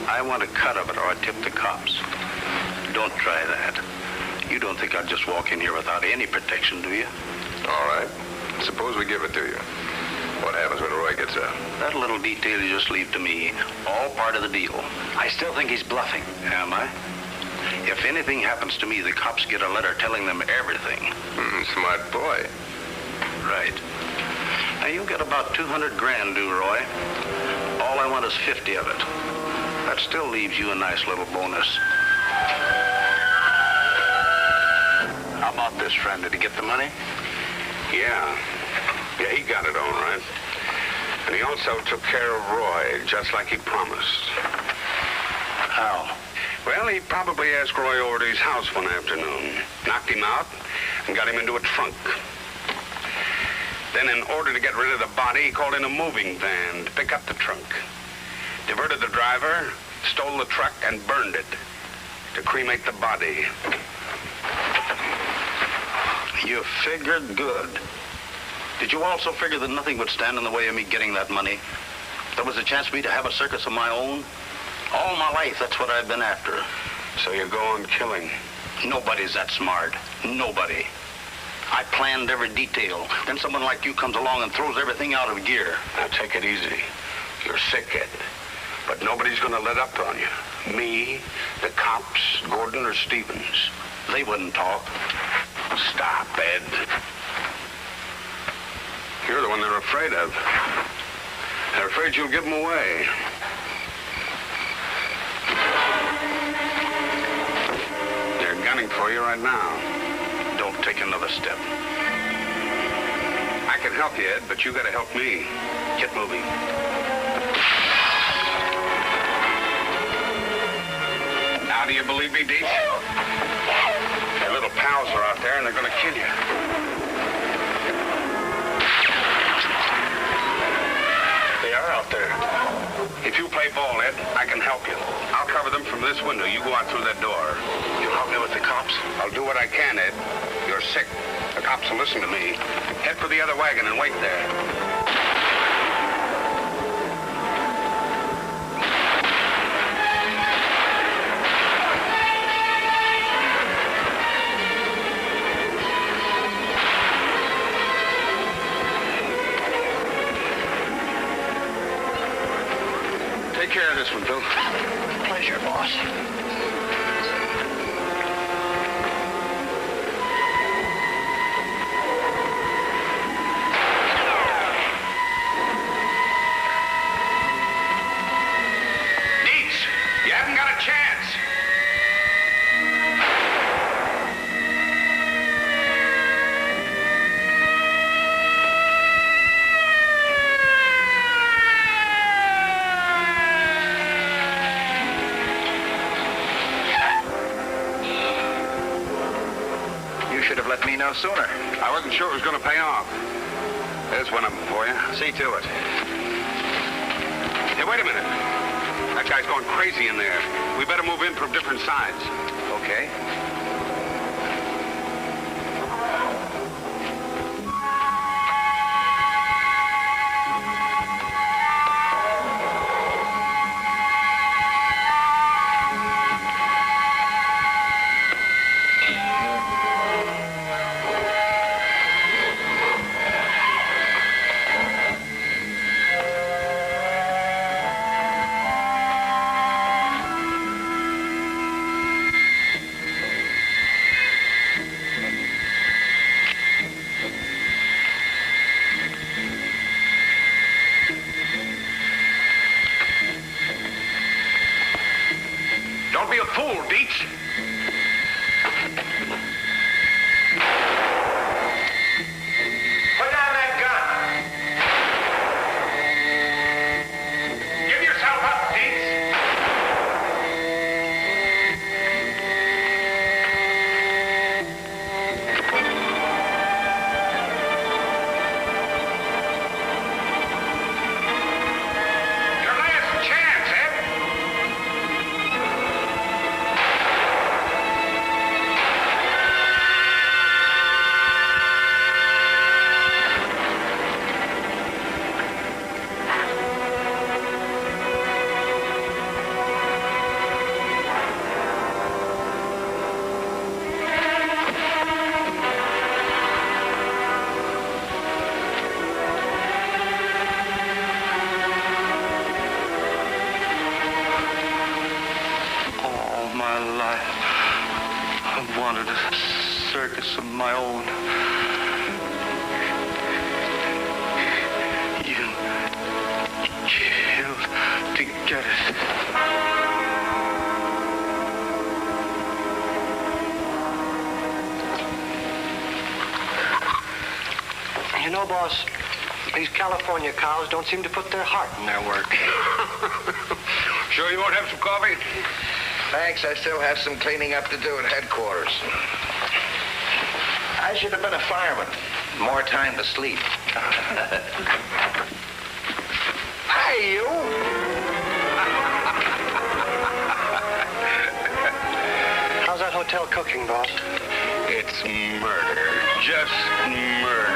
I want a cut of it or I tip the cops. Don't try that. You don't think I'd just walk in here without any protection, do you? All right. Suppose we give it to you. What happens when Roy gets out? That little detail you just leave to me. All part of the deal. I still think he's bluffing. Am I? If anything happens to me, the cops get a letter telling them everything. Smart boy. Right. Now, you get about 200 grand due, Roy. All I want is 50 of it. That still leaves you a nice little bonus. How about this, friend? Did he get the money? Yeah. Yeah, he got it all right. And he also took care of Roy, just like he promised. How? Well, he probably asked Roy over to his house one afternoon, knocked him out, and got him into a trunk. Then, in order to get rid of the body, he called in a moving van to pick up the trunk. Diverted the driver, stole the truck, and burned it to cremate the body. You figured good. Did you also figure that nothing would stand in the way of me getting that money? There was a chance for me to have a circus of my own. All my life, that's what I've been after. So you go on killing? Nobody's that smart. Nobody. I planned every detail. Then someone like you comes along and throws everything out of gear. Now, take it easy. You're sick, Ed. But nobody's going to let up on you. Me, the cops, Gordon, or Stevens. They wouldn't talk. Stop, Ed. You're the one they're afraid of. They're afraid you'll give them away. They're gunning for you right now. Don't take another step. I can help you, Ed, but you gotta help me. Get moving. Now, do you believe me, Deke? Your little pals are out there, and they're gonna kill you. They are out there. If you play ball, Ed, I can help you. I'll cover them from this window. You go out through that door. You'll help me with the cops? I'll do what I can, Ed. You're sick. The cops will listen to me. Head for the other wagon and wait there. Take care of this one, Phil. Pleasure, boss. Dietz, you haven't got a chance. Should have let me know sooner. I wasn't sure it was going to pay off. There's one of them for you. See to it. Hey, wait a minute. That guy's going crazy in there. We better move in from different sides. Okay. Don't be a fool, Dietz. Put down that gun. Give yourself up, Dietz. Your last chance, Ed. All my life, I've wanted a circus of my own. Even killed to get it. You know, boss, these California cows don't seem to put their heart in their work. Sure you won't have some coffee? Thanks, I still have some cleaning up to do at headquarters. I should have been a fireman. More time to sleep. Hey, you! How's that hotel cooking, boss? It's murder. Just murder.